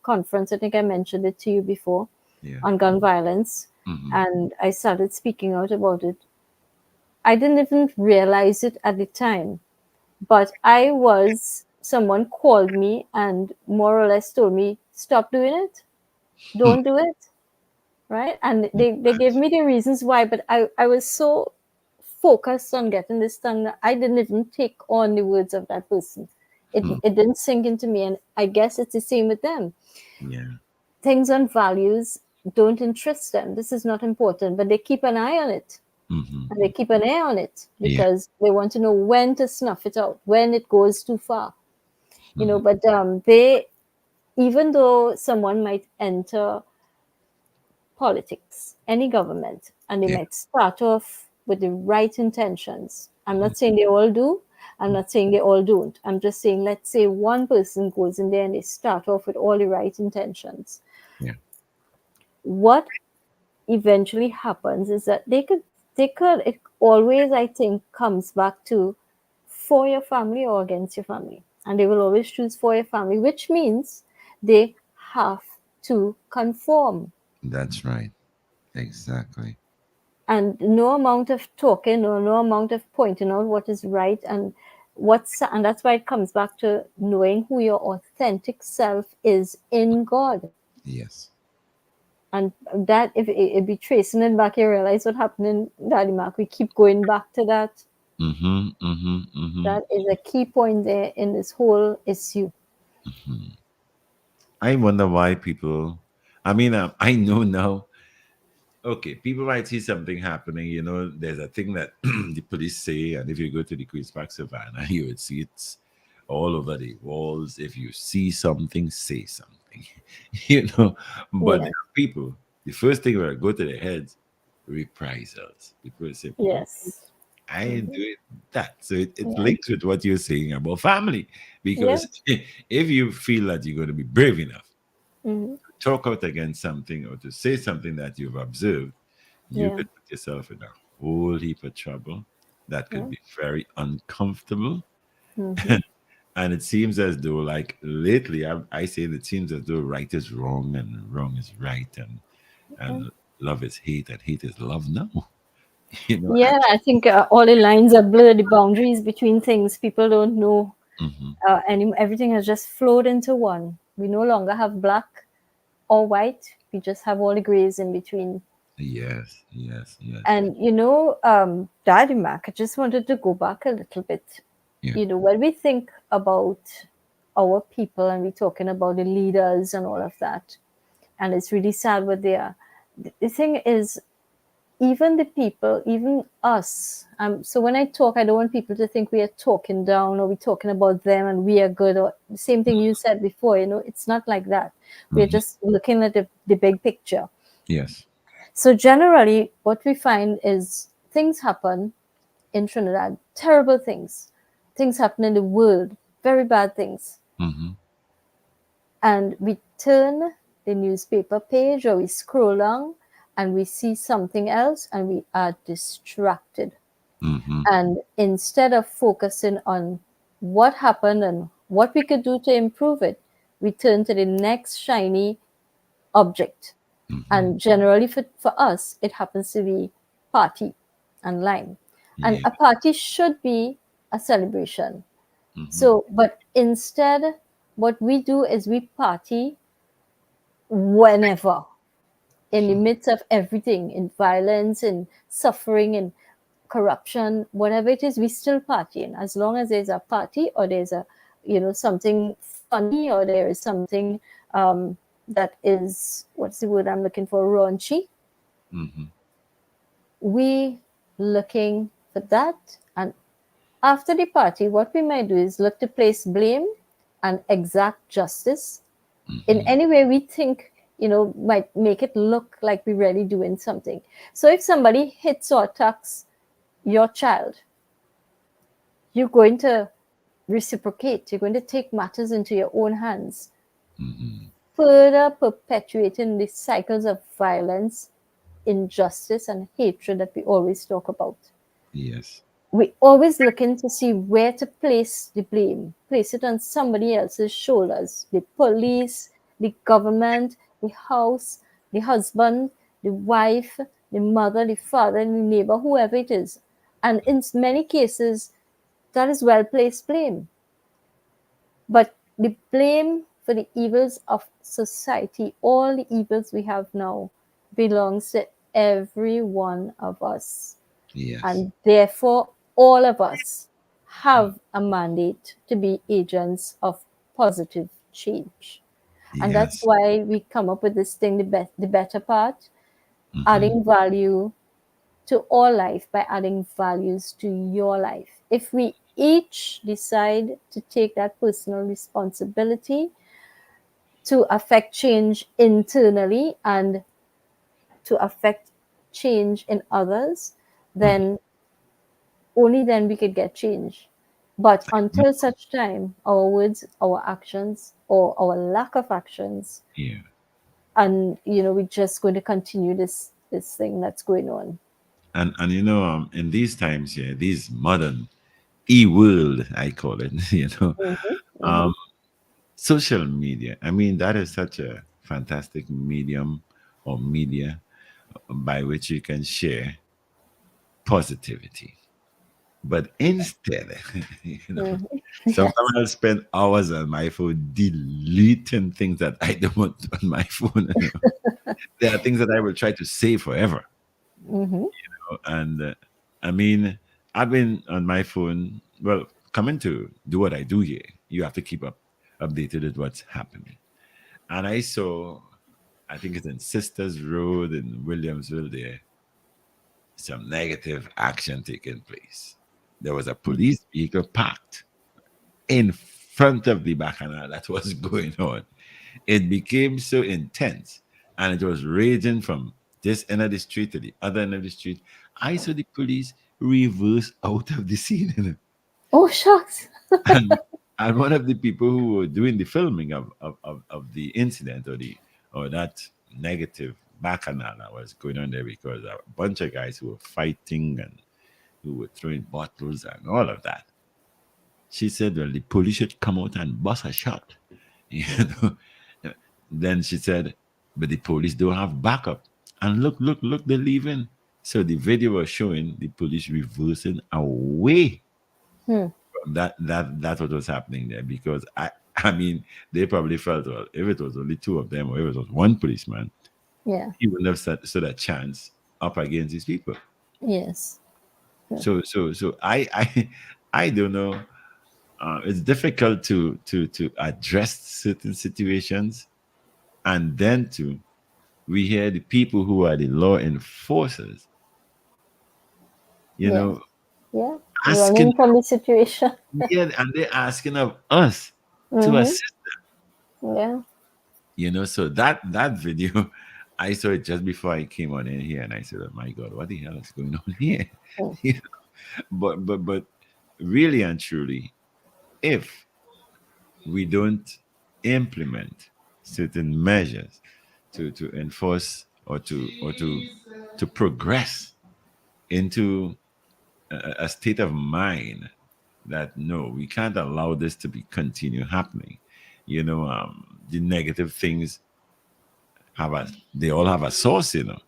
conference, I think I mentioned it to you before, Yeah. on gun violence, Hmm. and I started speaking out about it. I didn't even realize it at the time, but someone called me and more or less told me, stop doing it, don't do it, right? And they gave me the reasons why, but I was so focused on getting this done. I didn't even take on the words of that person. It didn't sink into me, and I guess it's the same with them. Yeah. Things on values don't interest them. This is not important, but they keep an eye on it. Mm-hmm. And they keep an eye on it Yeah. because they want to know when to snuff it out, when it goes too far. But they, even though someone might enter politics, any government, and they Yeah. might start off with the right intentions. I'm not saying they all do. I'm not saying they all don't. I'm just saying, let's say one person goes in there and they start off with all the right intentions. Yeah. What eventually happens is that it always, I think, comes back to for your family or against your family. And they will always choose for your family, which means they have to conform. That's right. Exactly. And no amount of talking or no amount of pointing out what is right and that's why it comes back to knowing who your authentic self is in God. Yes. And that, if it be tracing it back, you realize what happened in Daddy Mark. We keep going back to that. Mm-hmm. Mm-hmm. Mm-hmm. That is a key point there in this whole issue. Mm-hmm. I wonder why people. I mean, I know now. Okay, people might see something happening. There's a thing that the police say, and if you go to the Queens Park Savannah, you would see it's all over the walls. If you see something, say something. But there Yes. are people, the first thing will go to their heads, reprisals. People say, Yes. I ain't doing that. So it Yeah. links with what you're saying about family. Yes. Because if you feel that you're going to be brave enough Hmm. to talk out against something or to say something that you've observed, you Yeah. could put yourself in a whole heap of trouble that could Yeah. be very uncomfortable. Hmm. And it seems as though, like lately, I say that it seems as though right is wrong and wrong is right, and love is hate and hate is love now. Yeah, I think all the lines are blurred, the boundaries between things. People don't know. Mhm. And everything has just flowed into one. We no longer have black or white. We just have all the grays in between. Yes, yes, yes. And Daddy Mac, I just wanted to go back a little bit. Yeah. When we think about our people and we're talking about the leaders and all of that, and it's really sad what they are. The thing is, even the people, even us. So when I talk, I don't want people to think we are talking down or we're talking about them and we are good, or the same thing you said before. It's not like that. We're Mhm. just looking at the big picture. Yes. So generally, what we find is things happen in Trinidad, terrible things. Things happen in the world, very bad things. Mm-hmm. And we turn the newspaper page or we scroll down and we see something else and we are distracted. Mm-hmm. And instead of focusing on what happened and what we could do to improve it, we turn to the next shiny object. Mm-hmm. And generally for us, it happens to be party and lime. And Yeah. a party should be a celebration. Mm-hmm. So, but instead, what we do is we party whenever, in the midst of everything, in violence, in suffering, in corruption, whatever it is, we still partying. As long as there's a party or there's something funny or there is something that is, what's the word I'm looking for, raunchy, Mm-hmm. we looking for that. And after the party, what we might do is look to place blame and exact justice in Mm-hmm. any way we think might make it look like we're really doing something. So if somebody hits or attacks your child, you're going to reciprocate. You're going to take matters into your own hands, Mm-hmm. further perpetuating the cycles of violence, injustice, and hatred that we always talk about. Yes. We always looking to see where to place the blame, place it on somebody else's shoulders. The police, the government, the house, the husband, the wife, the mother, the father, the neighbor, whoever it is. And in many cases, that is well placed blame. But the blame for the evils of society, all the evils we have now, belongs to every one of us. Yes. And therefore, all of us have a mandate to be agents of positive change. And that's Yes. why we come up with this thing, the better part, Hmm. adding value to all life by adding values to your life. If we each decide to take that personal responsibility to affect change internally and to affect change in others, then only then we could get change. But until such time, our words, our actions, or our lack of actions, Yeah. and we're just going to continue this thing that's going on. And in these times, yeah, these modern e-world, I call it, Mm-hmm, mm-hmm, um, social media. I mean, that is such a fantastic medium or media by which you can share positivity. But instead, you know, mm-hmm. sometimes Yes. I'll spend hours on my phone deleting things that I don't want on my phone. There are things that I will try to save forever. Mm-hmm. And I mean, I've been on my phone. Well, coming to do what I do here, you have to keep updated with what's happening. And I saw, I think it's in Sisters Road in Williamsville, there, some negative action taking place. There was a police vehicle parked in front of the bacchanal that was going on. It became so intense and it was raging from this end of the street to the other end of the street. I saw the police reverse out of the scene. Oh, shucks. And, and one of the people who were doing the filming of the incident or that negative bacchanal that was going on there, because a bunch of guys who were fighting and who were throwing bottles and all of that. She said, well, the police should come out and bust a shot. You know. Then she said, but the police don't have backup. And look, they're leaving. So the video was showing the police reversing away Hmm. from that's what was happening there. Because I mean, they probably felt, well, if it was only two of them or if it was one policeman, Yeah. he wouldn't have stood a chance up against these people. Yes. Yeah. So I don't know. It's difficult to address certain situations, and then we hear the people who are the law enforcers, you Yeah. know, Yeah. asking, Running from the situation. yeah, and they're asking of us to Mm-hmm. assist, Yeah. so that video, I saw it just before I came on in here, and I said, oh my God, what the hell is going on here? Mm. You know, but really and truly, if we don't implement certain measures to enforce or to progress into a state of mind that no, we can't allow this to be continue happening. The negative things they all have a source. You know.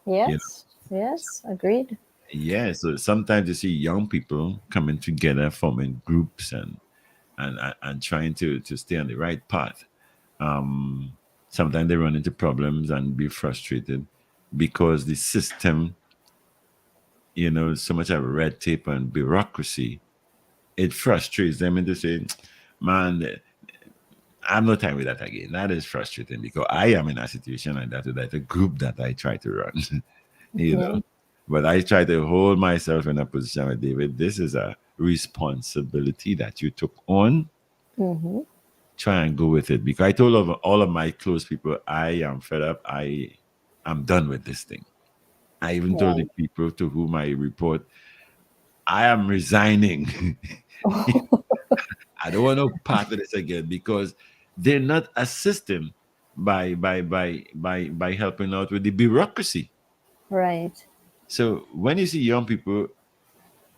Yes. Yes. Agreed. Yeah. So sometimes you see young people coming together, forming groups and trying to stay on the right path. Um, Sometimes they run into problems and be frustrated because the system, so much of red tape and bureaucracy, it frustrates them into saying, man, I'm not time with that again. That is frustrating because I am in a situation like that with like a group that I try to run, you know. Yeah. But I try to hold myself in a position with David. This is a responsibility that you took on. Mm-hmm. Try and go with it. Because I told all of my close people, I am fed up. I'm done with this thing. I even told the Right. people to whom I report, I am resigning. I don't want no part of this again because they're not assisting by helping out with the bureaucracy. Right. So when you see young people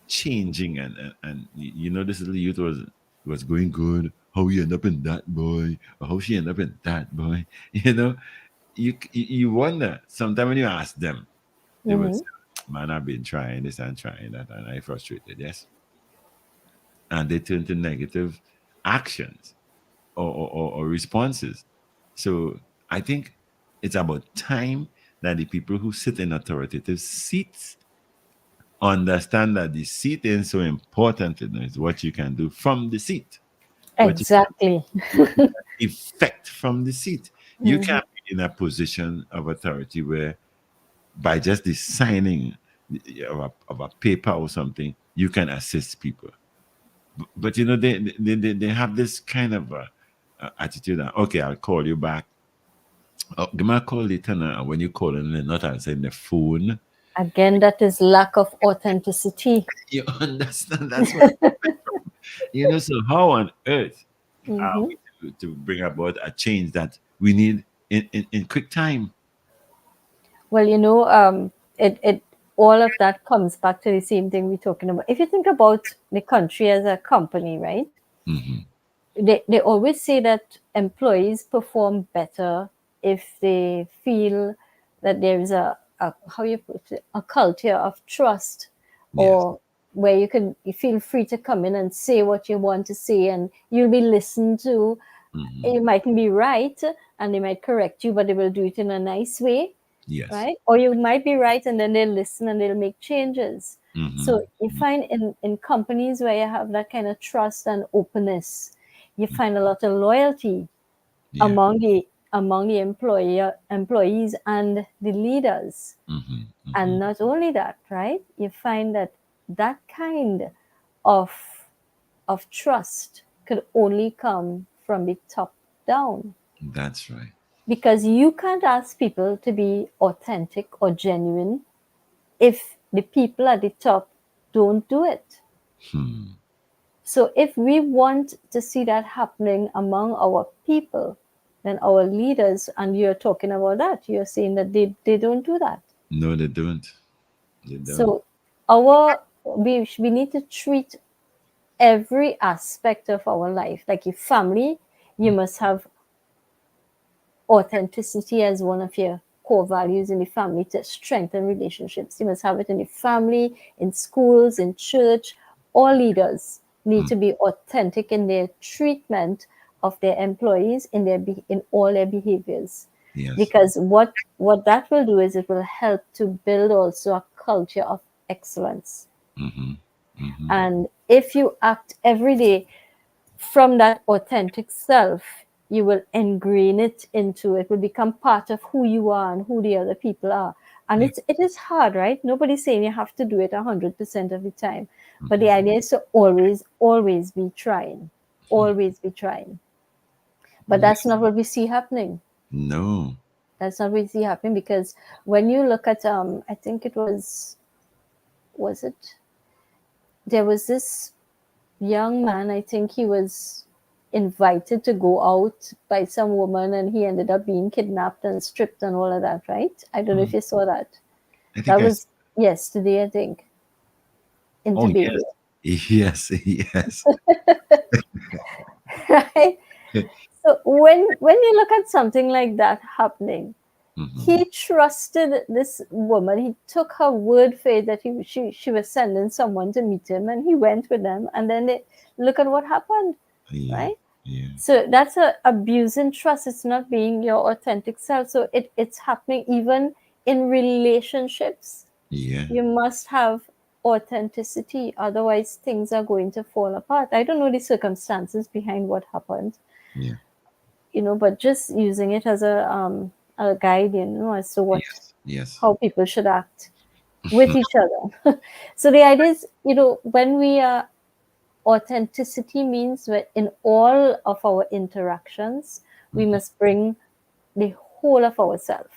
changing and this little youth was going good, how he end up in that boy, or how she end up in that boy, you wonder sometimes when you ask them, they will Mm-hmm. say, man, I've been trying this and trying that and I frustrated, yes. And they turn to negative actions or responses. So I think it's about time that the people who sit in authoritative seats understand that the seat ain't so important. It's what you can do from the seat, what you Exactly. effect from the seat. You Mhm. can't be in a position of authority where by just the signing of a paper or something, you can assist people. But they have this kind of attitude that, okay, I'll call you back. Oh, give me a call later now. And when you call and they're not answering the phone, Again, that is lack of authenticity. you understand that's what, so how on earth are Hmm. we to bring about a change that we need in quick time? Well, it all of that comes back to the same thing we're talking about. If you think about the country as a company, right? Hmm. They always say that employees perform better if they feel that there is a how you put it, a culture of trust, Yes. or where you feel free to come in and say what you want to say and you'll be listened to. Hmm. You mightn't be right and they might correct you, but they will do it in a nice way, Yes. right? Or you might be right and then they'll listen and they'll make changes. Hmm. So you find in companies where you have that kind of trust and openness, you find a lot of loyalty Yeah. among the employees and the leaders. Hmm. Hmm. And not only that, right? You find that that kind of of trust could only come from the top down, That's right. because you can't ask people to be authentic or genuine if the people at the top don't do it. Hmm. So if we want to see that happening among our people, then our leaders, and you're talking about that, you're saying that they don't do that. No, they don't. They don't. So we need to treat every aspect of our life. Like your family, you must have authenticity as one of your core values in the family to strengthen relationships. You must have it in the family, in schools, in church. All leaders need Mm. to be authentic in their treatment of their employees, in all their behaviors. Yes. Because what that will do is it will help to build also a culture of excellence. Hmm. Hmm. And if you act every day from that authentic self, you will ingrain it into it will become part of who you are and who the other people are. And Yeah. it is hard, right? Nobody's saying you have to do it 100% of the time, but the Hmm. idea is to always be trying, always be trying. But Yeah. that's not what we see happening. No. That's not what we see happening, because when you look at I think it was it there was this young man, I think he was invited to go out by some woman and he ended up being kidnapped and stripped and all of that, right? I don't know if Mm. you saw that. I think That I. was yesterday, I think, in Oh yes. Tobago. Yes. Yes. Right? So when you look at something like that happening, Hmm. he trusted this woman. He took her word for it that she was sending someone to meet him, and he went with them. And then look at what happened, Yeah. right? Yeah. So that's a abusing trust. It's not being your authentic self. So it's happening even in relationships. Yeah. You must have authenticity, otherwise things are going to fall apart. I don't know the circumstances behind what happened, Yeah. but just using it as a guide, as to what Yes. Yes. how people should act with each other. So the idea is, when we are authenticity means that in all of our interactions, we Mhm. must bring the whole of ourselves,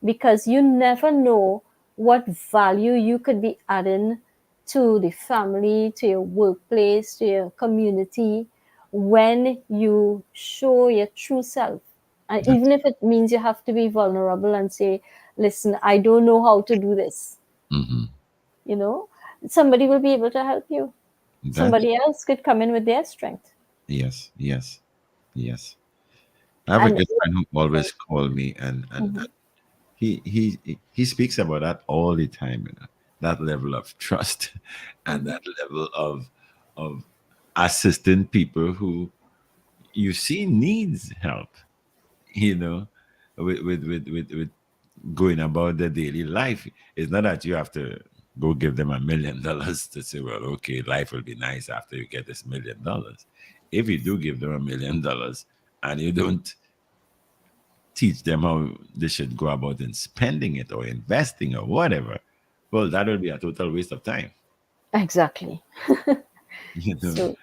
because you never know what value you could be adding to the family, to your workplace, to your community, when you show your true self. And That's. even if it means you have to be vulnerable and say, listen, I don't know how to do this, Hmm. you know, somebody will be able to help you. That's. Somebody else could come in with their strength. Yes. Yes. Yes. I have a And good friend who always call me, and Mhm, he speaks about that all the time. That level of trust, and mhm, that level of assisting people who you see needs help. You know, with going about their daily life. It's not that you have to. go give them $1 million to say, well, okay, life will be nice after you get this $1 million. If you do give them $1 million and you don't teach them how they should go about in spending it or investing or whatever, well, that will be a total waste of time. Exactly. You know. So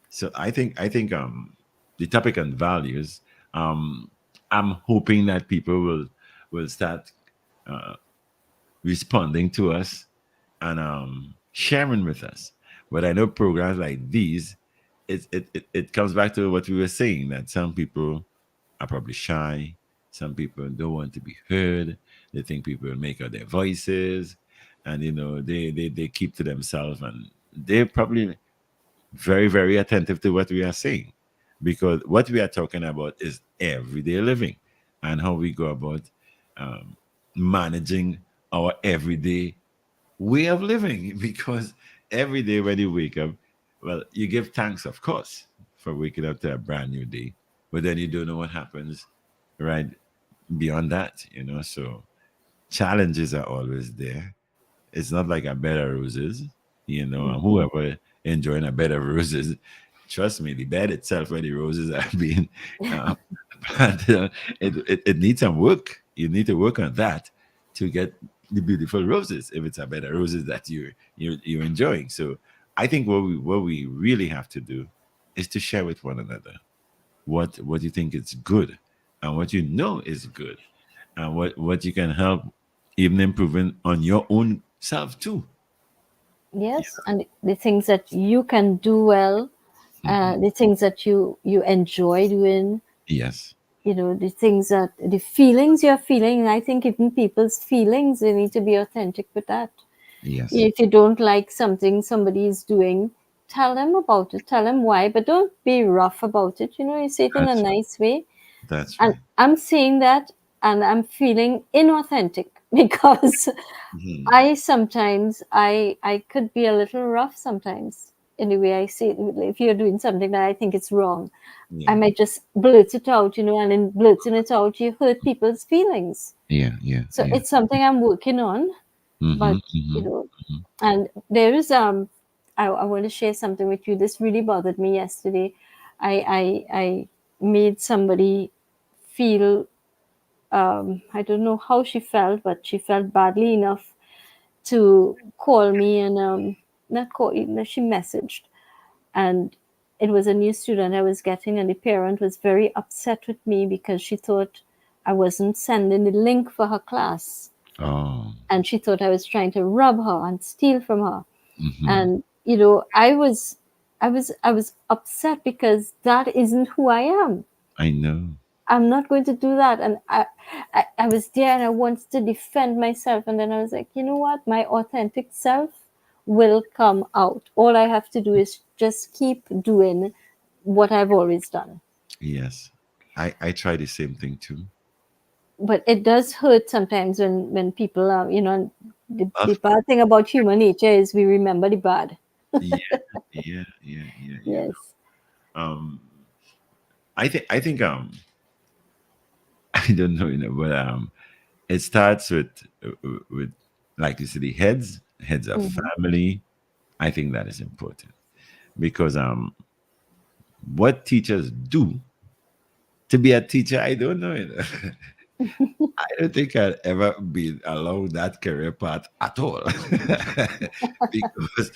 So I think the topic on values, um, I'm hoping that people will start uh, responding to us and sharing with us. But I know programs like these, it comes back to what we were saying, that some people are probably shy. Some people don't want to be heard. They think people will make out their voices, and they keep to themselves, and they're probably very, very attentive to what we are saying, because what we are talking about is everyday living and how we go about um, managing our everyday way of living. Because every day when you wake up, well, you give thanks, of course, for waking up to a brand new day, but then you don't know what happens right beyond that, so challenges are always there. It's not like a bed of roses, and mhm. whoever enjoying a bed of roses, trust me, the bed itself where the roses are being uh, planted, it needs some work. You need to work on that to get the beautiful roses, if it's a bed of roses that you're enjoying. So I think what we really have to do is to share with one another what you think is good, and what you know is good, and what you can help even improving on your own self too. Yes, and the things that you can do well, Mhm. the things that you enjoy doing, Yes, the things that the feelings you're feeling. I think even people's feelings, they need to be authentic with that. yes, If you don't like something somebody is doing, tell them about it, tell them why, but don't be rough about it. You say it in a that's nice way. that's And right. I'm saying that, and I'm feeling inauthentic because Mhm. I could be a little rough sometimes in the way I say it. If you're doing something that I think it's wrong, I Yeah, might just blurt it out, and in blurting it out, you hurt people's feelings. yeah, yeah, So yeah. it's something I'm working on, but Mm-hmm, you mm-hmm, know, hmm. and there is I want to share something with you. This really bothered me yesterday. I made somebody feel, I don't know how she felt, but she felt badly enough to call me and not call, she messaged, and it was a new student I was getting, and the parent was very upset with me because she thought I wasn't sending the link for her class, Oh, and she thought I was trying to rob her and steal from her. mm-hmm. And I was upset because that isn't who I am. I know. I'm not going to do that. And I was there and I wanted to defend myself. And then I was like, you know what? My authentic self will come out. All I have to do is just keep doing what I've always done. Yes, I try the same thing too. But it does hurt sometimes when people are, the Of bad thing about human nature is we remember the bad. Yeah, yeah, yeah, yeah. Yes. Um, I think I don't know, but it starts with, like you said, the heads of Hmm. family. I think that is important, because what teachers do to be a teacher, I don't know. I don't think I'd ever be allowed that career path at all. Because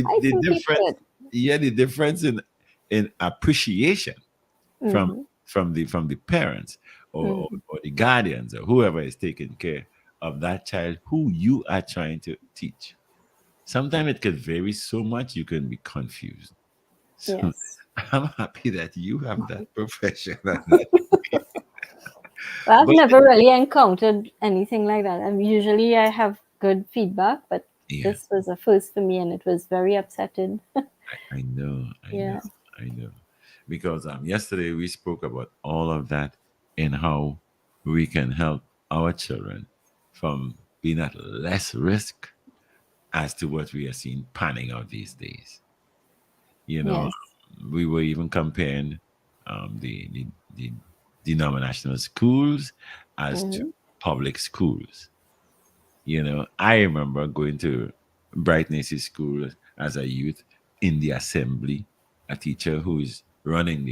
I the think you difference, should. yeah, the difference in appreciation from Hmm. from the parents, Hmm. or the guardians, or whoever is taking care of that child who you are trying to teach. Sometimes it can vary so much you can be confused. So Yes. I'm happy that you have that profession. Well, I've But never really encountered anything like that. And usually I have good feedback, but yeah, this was a first for me and it was very upsetting. I know, I know, Yeah. I know. Because yesterday we spoke about all of that, and how we can help our children from being at less risk as to what we are seeing panning out these days. You know, Yes. we were even comparing the denominational schools as to Hmm. public schools. I remember going to Bright Nacy School as a youth in the assembly. A teacher who is running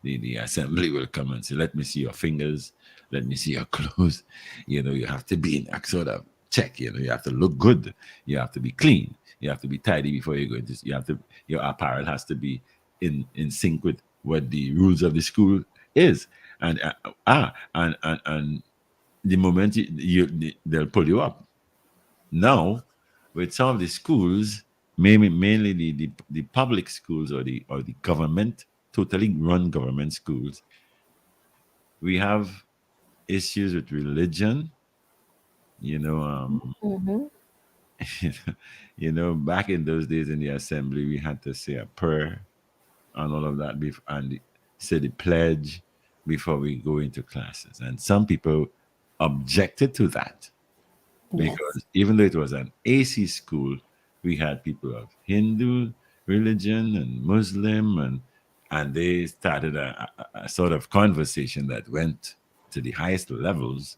the assembly will come and say, let me see your fingers, let me see your clothes. You have to be in that sort of check. You have to look good, you have to be clean, you have to be tidy before you go into. Your apparel has to be in sync with what the rules of the school is. And the moment they'll pull you up. Now, with some of the schools, mainly the public schools or the government, totally run government schools, we have issues with religion. You know, Mm-hmm. back in those days in the assembly, we had to say a prayer and all of that, and say the pledge before we go into classes. And some people objected to that Yes. because even though it was an AC school, we had people of Hindu religion and Muslim, and they started a sort of conversation that went to the highest levels,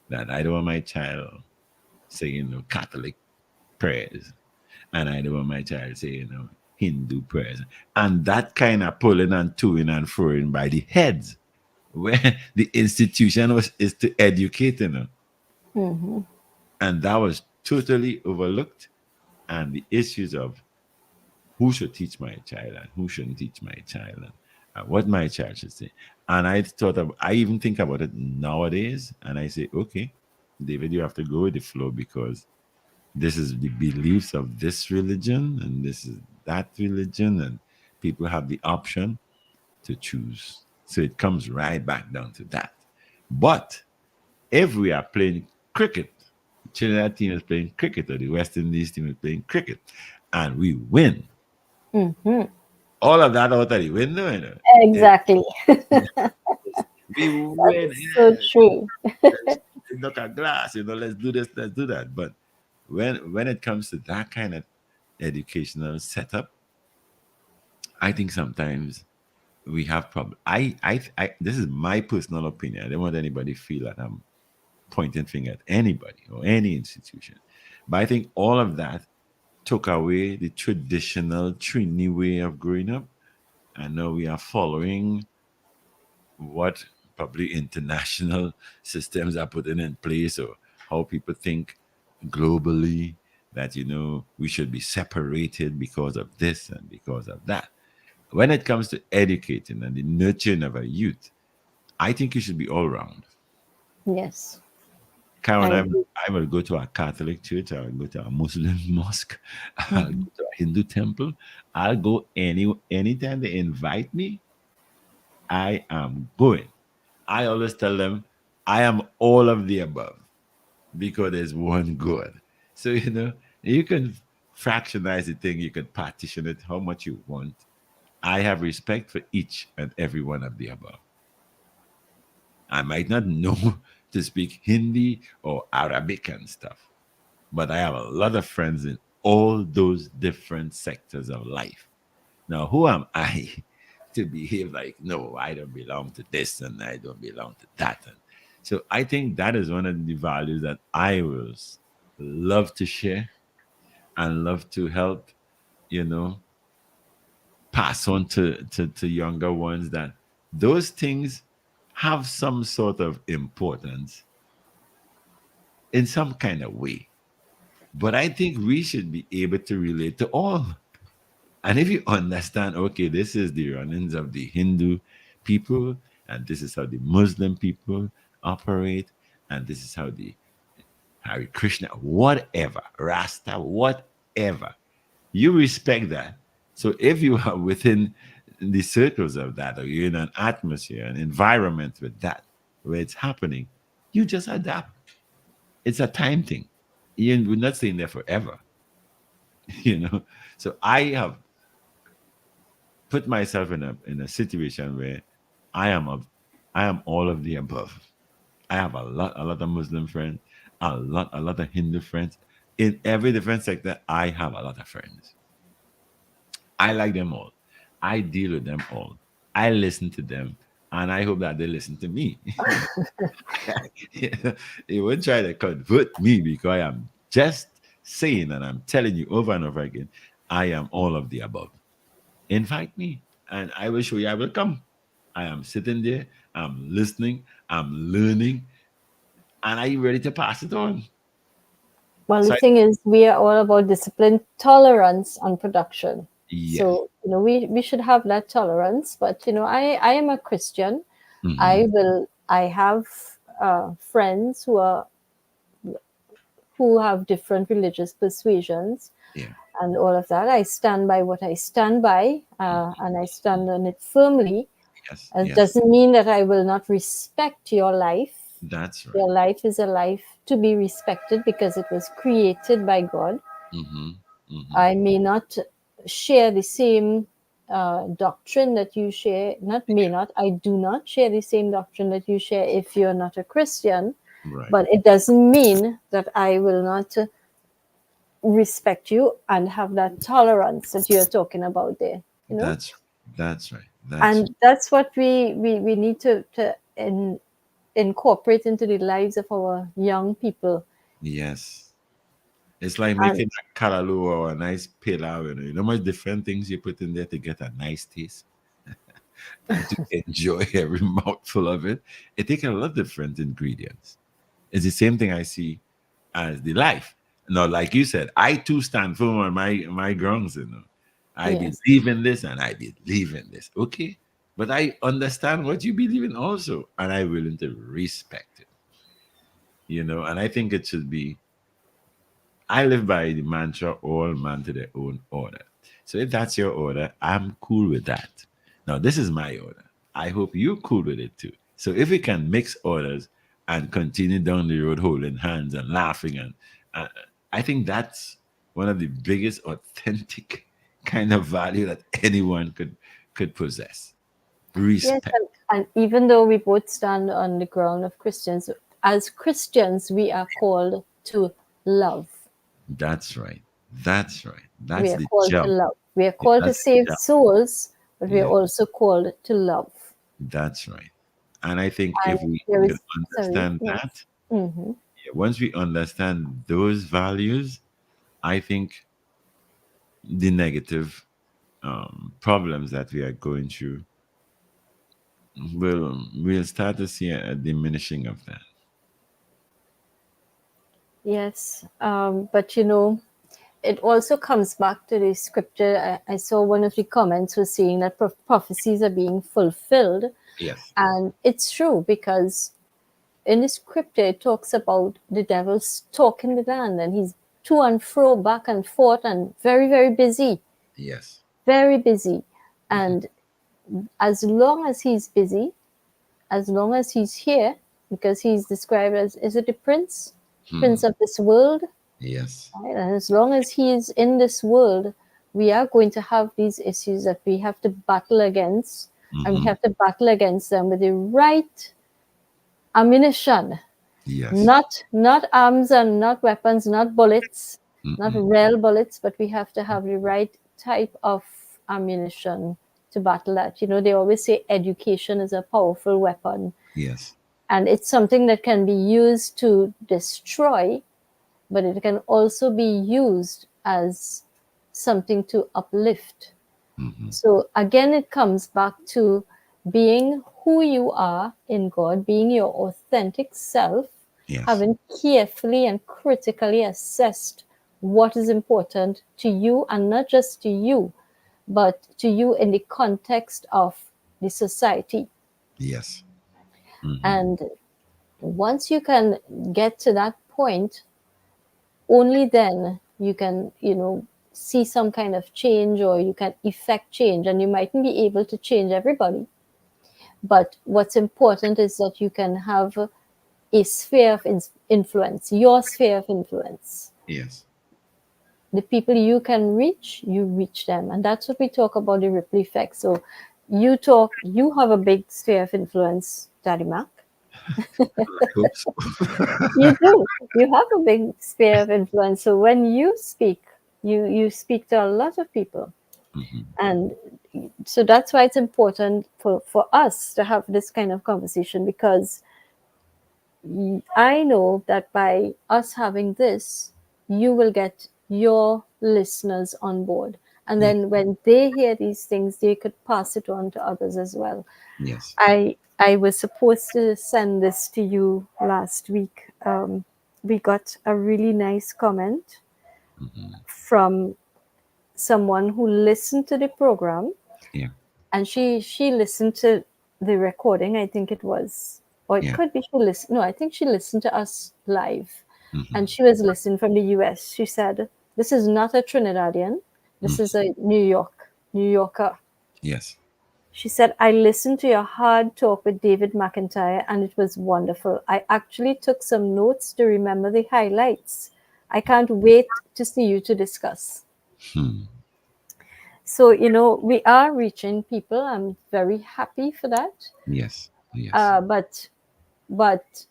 that I don't want my child saying Catholic prayers, and I don't want my child saying Hindu prayers, and that kind of pulling and toing and froing by the heads, where the institution is to educate, Mm-hmm. and that was totally overlooked. And the issues of who should teach my child and who shouldn't teach my child, and what my child should say. And I even think about it nowadays, and I say, okay, David, you have to go with the flow, because this is the beliefs of this religion and this is that religion, and people have the option to choose. So it comes right back down to that. But if we are playing cricket, the Trinidad team is playing cricket, or the West Indies team is playing cricket, and we win, Mm-hmm. all of that out of the window, It- Exactly. we That win. is so true. Let's knock a glass, let's do this, let's do that. But when it comes to that kind of educational setup, I think sometimes we have problems. I this is my personal opinion. I don't want anybody to feel that I'm pointing finger at anybody or any institution. But I think all of that took away the traditional Trini way of growing up. And now we are following what probably international systems are putting in place, or how people think globally, that we should be separated because of this and because of that. When it comes to educating and the nurturing of a youth, I think you should be all round. Yes. Karen, I I, agree. I will go to a Catholic church, I'll go to a Muslim mosque, I'll Mm-hmm. go to a Hindu temple, I'll go anytime they invite me, I am going. I always tell them I am all of the above, because there's one God. So, you can fractionize the thing, you can partition it how much you want. I have respect for each and every one of the above. I might not know to speak Hindi or Arabic and stuff, but I have a lot of friends in all those different sectors of life. Now, who am I to behave like, no, I don't belong to this and I don't belong to that? And so I think that is one of the values that I will love to share and love to help, you know, pass on to younger ones, that those things have some sort of importance in some kind of way. But I think we should be able to relate to all. And if you understand, okay, this is the runnings of the Hindu people, and this is how the Muslim people operate, and this is how the Hare Krishna, whatever, Rasta, whatever, you respect that. So if you are within the circles of that, or you're in an atmosphere, an environment with that, where it's happening, you just adapt. It's a time thing. We're not staying there forever, you know. So I have put myself in a situation where I am of I am all of the above. I have a lot of Muslim friends, a lot of Hindu friends. In every different sector, I have a lot of friends. I like them all. I deal with them all. I listen to them, and I hope that they listen to me. You know, they won't try to convert me because I am just saying, and I'm telling you over and over again, I am all of the above. Invite me, and I will show you. I will come. I am sitting there. I'm listening. I'm learning, and I'm ready to pass it on. Well, the So, thing is, we are all about discipline, tolerance, and production. yes. So, we should have that tolerance. But, I am a Christian. Hmm. I have friends who have different religious persuasions Yeah. and all of that. I stand by what I stand by, and I stand on it firmly. Yes. It Yes. doesn't mean that I will not respect your life. That's right. Your life is a life to be respected because it was created by God. Hmm. Hmm. I may not share the same doctrine that you share, not may not, I do not share the same doctrine that you share if you're not a Christian, Right. but it doesn't mean that I will not respect you and have that tolerance that you're talking about there. That's right. That's And that's what we need to incorporate into the lives of our young people. yes. It's like And making a callaloo or a nice pilau. You know how much different things you put in there to get a nice taste and to enjoy every mouthful of it. It takes a lot of different ingredients. It's the same thing I see as the life. No, like you said, I too stand firm on my grounds. I yes, believe in this and I believe in this. Okay, but I understand what you believe in also, and I'm willing to respect it. And I think it should be. I live by the mantra: all man to their own order. So if that's your order, I'm cool with that. Now this is my order. I hope you're cool with it too. So if we can mix orders and continue down the road holding hands and laughing, and uh, I think that's one of the biggest authentic kind of value that anyone could possess. yes, Respect. and even though we both stand on the ground of Christians, as Christians, we are called to love. That's right. That's right. We That's are the called to job. love. We are called to That's save the job. souls, but we are Yeah, also called to love. that's right. And I think And if we there can is, sorry, understand yes. that, Hmm. yeah, once we understand those values, I think the negative problems that we are going through we'll start to see a diminishing of that. Yes, but it also comes back to the scripture. I saw one of the comments was saying that prophecies are being fulfilled, Yes. and it's true because in the scripture it talks about the devil stalking the land, and he's to and fro, back and forth, and very, very busy, Yes. very busy. Mhm. And as long as he's busy, as long as he's here, because he's described as, is it the Hmm. prince of this world? Yes. Right? And as long as he is in this world, we are going to have these issues that we have to battle against, and we Hmm. have to battle against them with the right ammunition, Yes. not arms and not weapons, not bullets, not Hmm. real bullets, but we have to have the right type of ammunition to battle that. They always say education is a powerful weapon, Yes. and it's something that can be used to destroy, but it can also be used as something to uplift. Hmm. So again, it comes back to being who you are in God, being your authentic self, Yes. having carefully and critically assessed what is important to you, and not just to you, but to you in the context of the society. Yes. Hmm. And once you can get to that point, only then you can, see some kind of change, or you can effect change. And you mightn't be able to change everybody, but what's important is that you can have a sphere of influence, your sphere of influence. Yes. The people you can reach, you reach them. And that's what we talk about, the ripple effect. So you have a big sphere of influence, Daddy Mac. I hope so. You do. You have a big sphere of influence. So when you speak, you speak to a lot of people. Hmm. And so that's why it's important for us to have this kind of conversation, because I know that by us having this, you will get your listeners on board. And Yeah. then when they hear these things, they could pass it on to others as well. Yes. I was supposed to send this to you last week. We got a really nice comment Hmm. from someone who listened to the program, Yeah. and she listened to the recording. I think it was, or it Yeah. could be she listened. No, I think she listened to us live, and Hmm. she was listening from the U.S. She said, "This is not a Trinidadian. This is a New Yorker." Yes. She said, "I listened to your hard talk with David McIntyre and it was wonderful. I actually took some notes to remember the highlights. I can't wait to see you to discuss." Hmm. So, we are reaching people. I'm very happy for that. Yes. Yes. But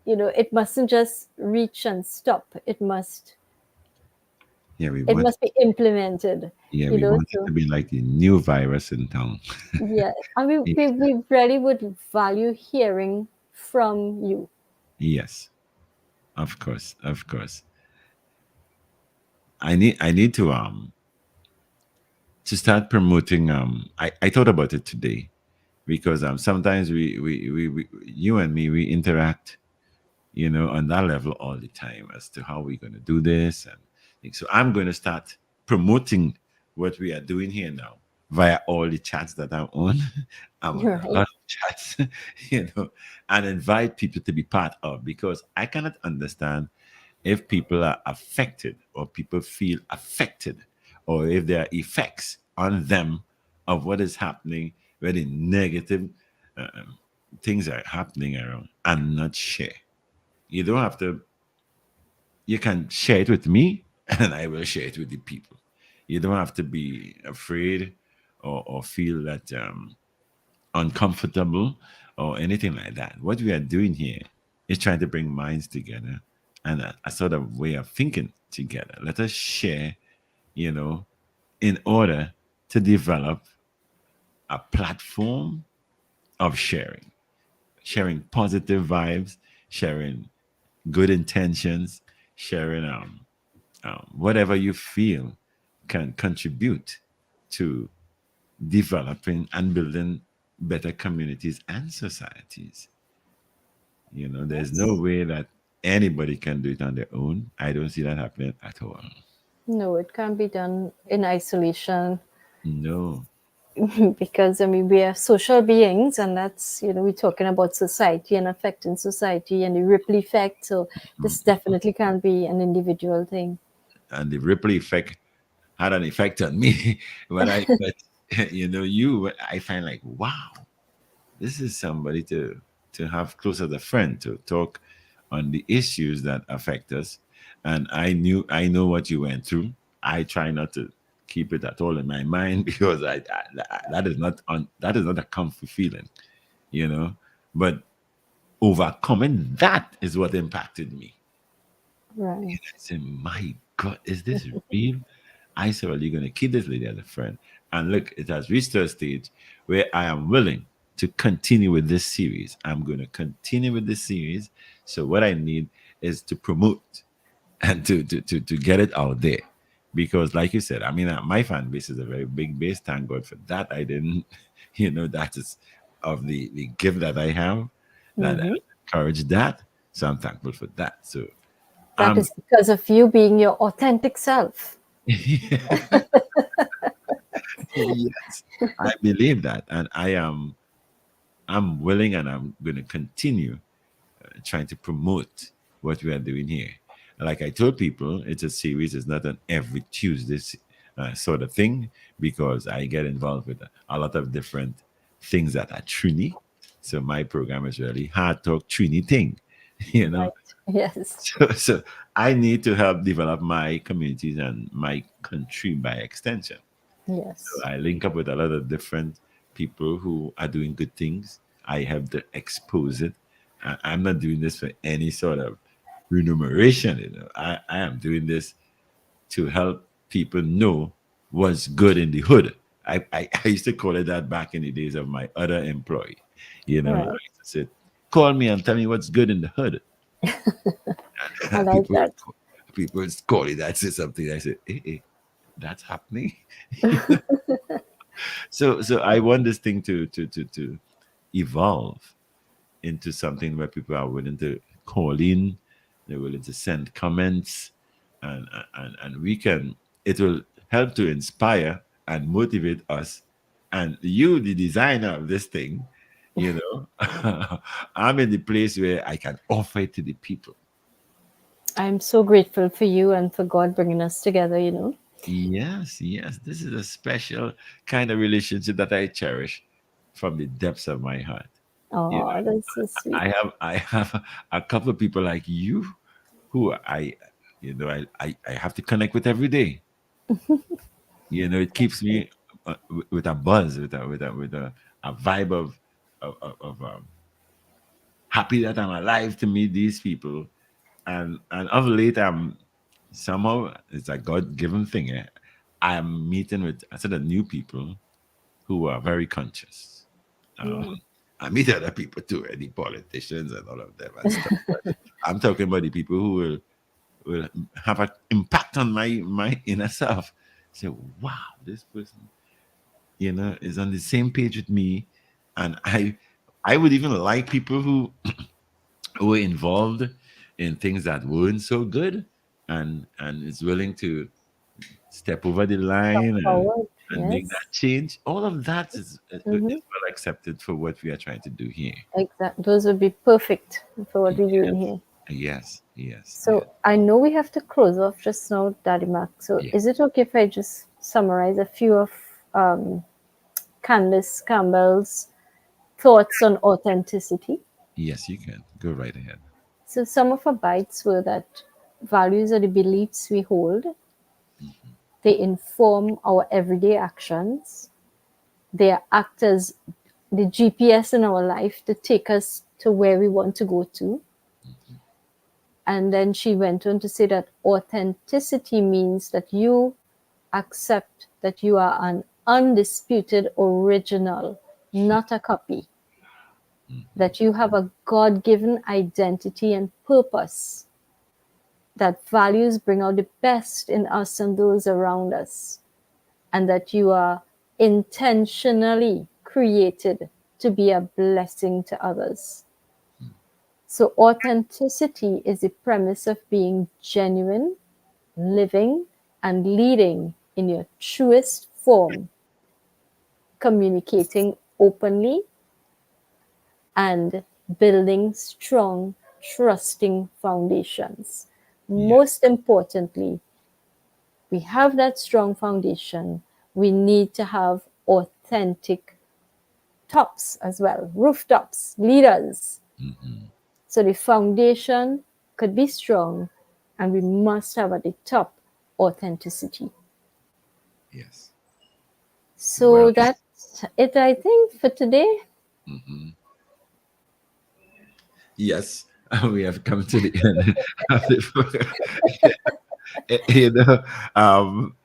it mustn't just reach and stop. Yeah. We It want. must be implemented, Yeah. We want it so to be like the new virus in town. yeah. And we really would value hearing from you. Yes. Of course. Of course. I need to start promoting. I thought about it today because sometimes we you and me we interact, on that level all the time as to how we're going to do this. And so I'm going to start promoting what we are doing here now via all the chats that I'm on. I'm on a Right. lot of chats, and invite people to be part of, because I cannot understand if people are affected or people feel affected, or if there are effects on them of what is happening, where the negative uh, things are happening around, and not share. You don't have to, you can share it with me and I will share it with the people. You don't have to be afraid or feel that uncomfortable or anything like that. What we are doing here is trying to bring minds together and a sort of way of thinking together. Let us share, you know, in order to develop a platform of sharing positive vibes, sharing good intentions, sharing whatever you feel can contribute to developing and building better communities and societies. There's no Yes. way that anybody can do it on their own. I don't see that happening at all. No, it can't be done in isolation. No. Because we are social beings, and that's we're talking about society and affecting society and the ripple effect. So this Mm. definitely can't be an individual thing. And the ripple effect had an effect on me when I met, you. I find like, wow, this is somebody to have close as a friend, to talk on the issues that affect us. And I know what you went through. I try not to keep it at all in my mind because that is not a comfy feeling, you know. But overcoming that is what impacted me. Right. I said, my God, is this real? I said, well, you're going to keep this lady as a friend. And look, it has reached a stage where I am willing to continue with this series. I'm going to continue with this series. So what I need is to promote and to get it out there. Because like you said, I mean, my fan base is a very big base. Thank God for that. I didn't, that is of the gift that I have, that I Hmm. encourage that. So I'm thankful for that. So That I'm is because of you being your authentic self. yes, I believe that, and I'm willing, and I'm going to continue trying to promote what we are doing here. Like I told people, it's a series. It's not an every Tuesday sort of thing, because I get involved with a lot of different things that are Trini. So my program is really hard talk Trini thing, you know. Right. Yes. So I need to help develop my communities and my country by extension. So Yes. I link up with a lot of different people who are doing good things. I have to expose it. I'm not doing this for any sort of remuneration. I am doing this to help people know what's good in the hood. I used to call it that back in the days of my other employee. I Right. used to say, call me and tell me what's good in the hood. I like people that. People call it that say something. I said, that's happening. So I want this thing to evolve into something where people are willing to call in, they're willing to send comments, and we can. It will help to inspire and motivate us. And you, the designer of this thing, you know, I'm in the place where I can offer it to the people. I'm so grateful for you and for God bringing us together, Yes, yes, this is a special kind of relationship that I cherish from the depths of my heart. You Oh, know, that's so sweet. I have a couple of people like you who I have to connect with every day. It keeps me with a buzz, with a vibe of happy that I'm alive to meet these people. And of late, I'm somehow it's a God given thing. I'm meeting with a set of new people who are very conscious. Um, Yeah. I meet other people too, the politicians and all of them and stuff. But I'm talking about the people who will have an impact on my inner self. Say, wow, this person, is on the same page with me, and I would even like people who were involved in things that weren't so good, and is willing to step over the Come line forward. and make that Yes. change. All of that is Mm-hmm. well accepted for what we are trying to do here. Exactly. Those would be perfect for what we're doing Yes, here. yes, yes, yes, So I know we have to close off just now, Daddy Mac. So yeah. is it okay if I just summarize a few of um, Candice Campbell's thoughts on authenticity? Yes, you can go right ahead. So some of her bites were that values are the beliefs we hold. They inform our everyday actions. They act as the GPS in our life to take us to where we want to go to. And then she went on to say that authenticity means that you accept that you are an undisputed original, not a copy, Mhm. that you have a God given identity and purpose, that values bring out the best in us and those around us, and that you are intentionally created to be a blessing to others. So, authenticity is the premise of being genuine, living, and leading in your truest form, communicating openly, and building strong, trusting foundations. Yeah. Most importantly, we have that strong foundation. We need to have authentic tops as well, rooftops, leaders. Hmm. So the foundation could be strong, and we must have at the top authenticity. Yes. Well. So that's it, I think, for today. Hmm. Yes. We have come to the end of the you know um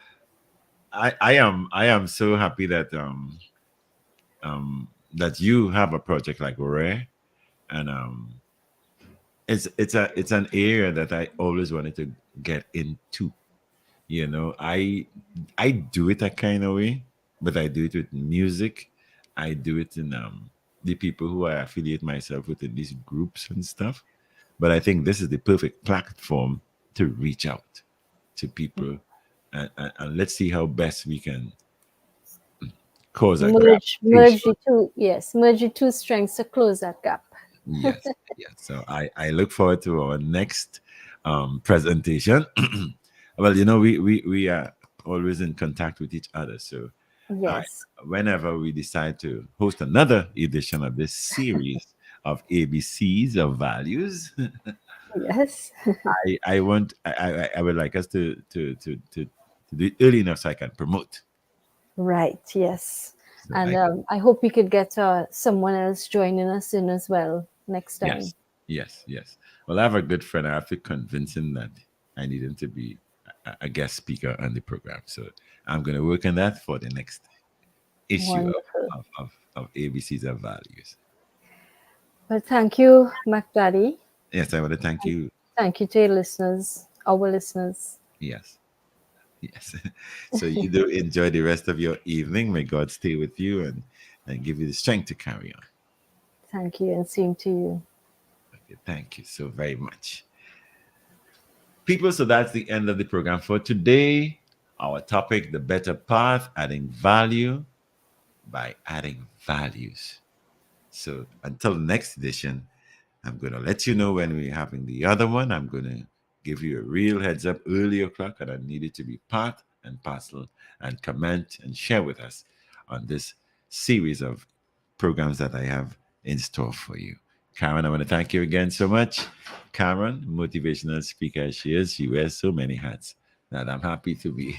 I am so happy that you have a project like Rare, and it's an area that I always wanted to get into. I do it a kind of way, but I do it with music. I do it in the people who I affiliate myself with in these groups and stuff. But I think this is the perfect platform to reach out to people, and let's see how best we can cause a Merge gravitation. the two, yes, merge the two strengths to close that gap. Yes, yes. So I look forward to our next presentation. Well, we are always in contact with each other. So I, Yes, whenever we decide to host another edition of this series of ABCs of values, yes. I would like us to do it early enough so I can promote. Right, yes. So And I hope we could get someone else joining us in as well next time. yes, yes, yes. Well, I have a good friend. I have to convince him that I need him to be a guest speaker on the program. So I'm going to work on that for the next issue Wonderful. of ABCs of values. Well, thank you, MacDaddy. Yes, I want to thank you. Thank you to your listeners. our listeners. Yes. Yes. So you do enjoy the rest of your evening. May God stay with you and give you the strength to carry on. Thank you, and same to you. Okay, thank you so very much. People, so that's the end of the program for today. Our topic, the better path, adding value by adding values. So until the next edition, I'm going to let you know when we're having the other one. I'm going to give you a real heads up early o'clock, and I need it to be part and parcel and comment and share with us on this series of programs that I have in store for you. Caron, I want to thank you again so much. Caron, motivational speaker she is, she wears so many hats that I'm happy to be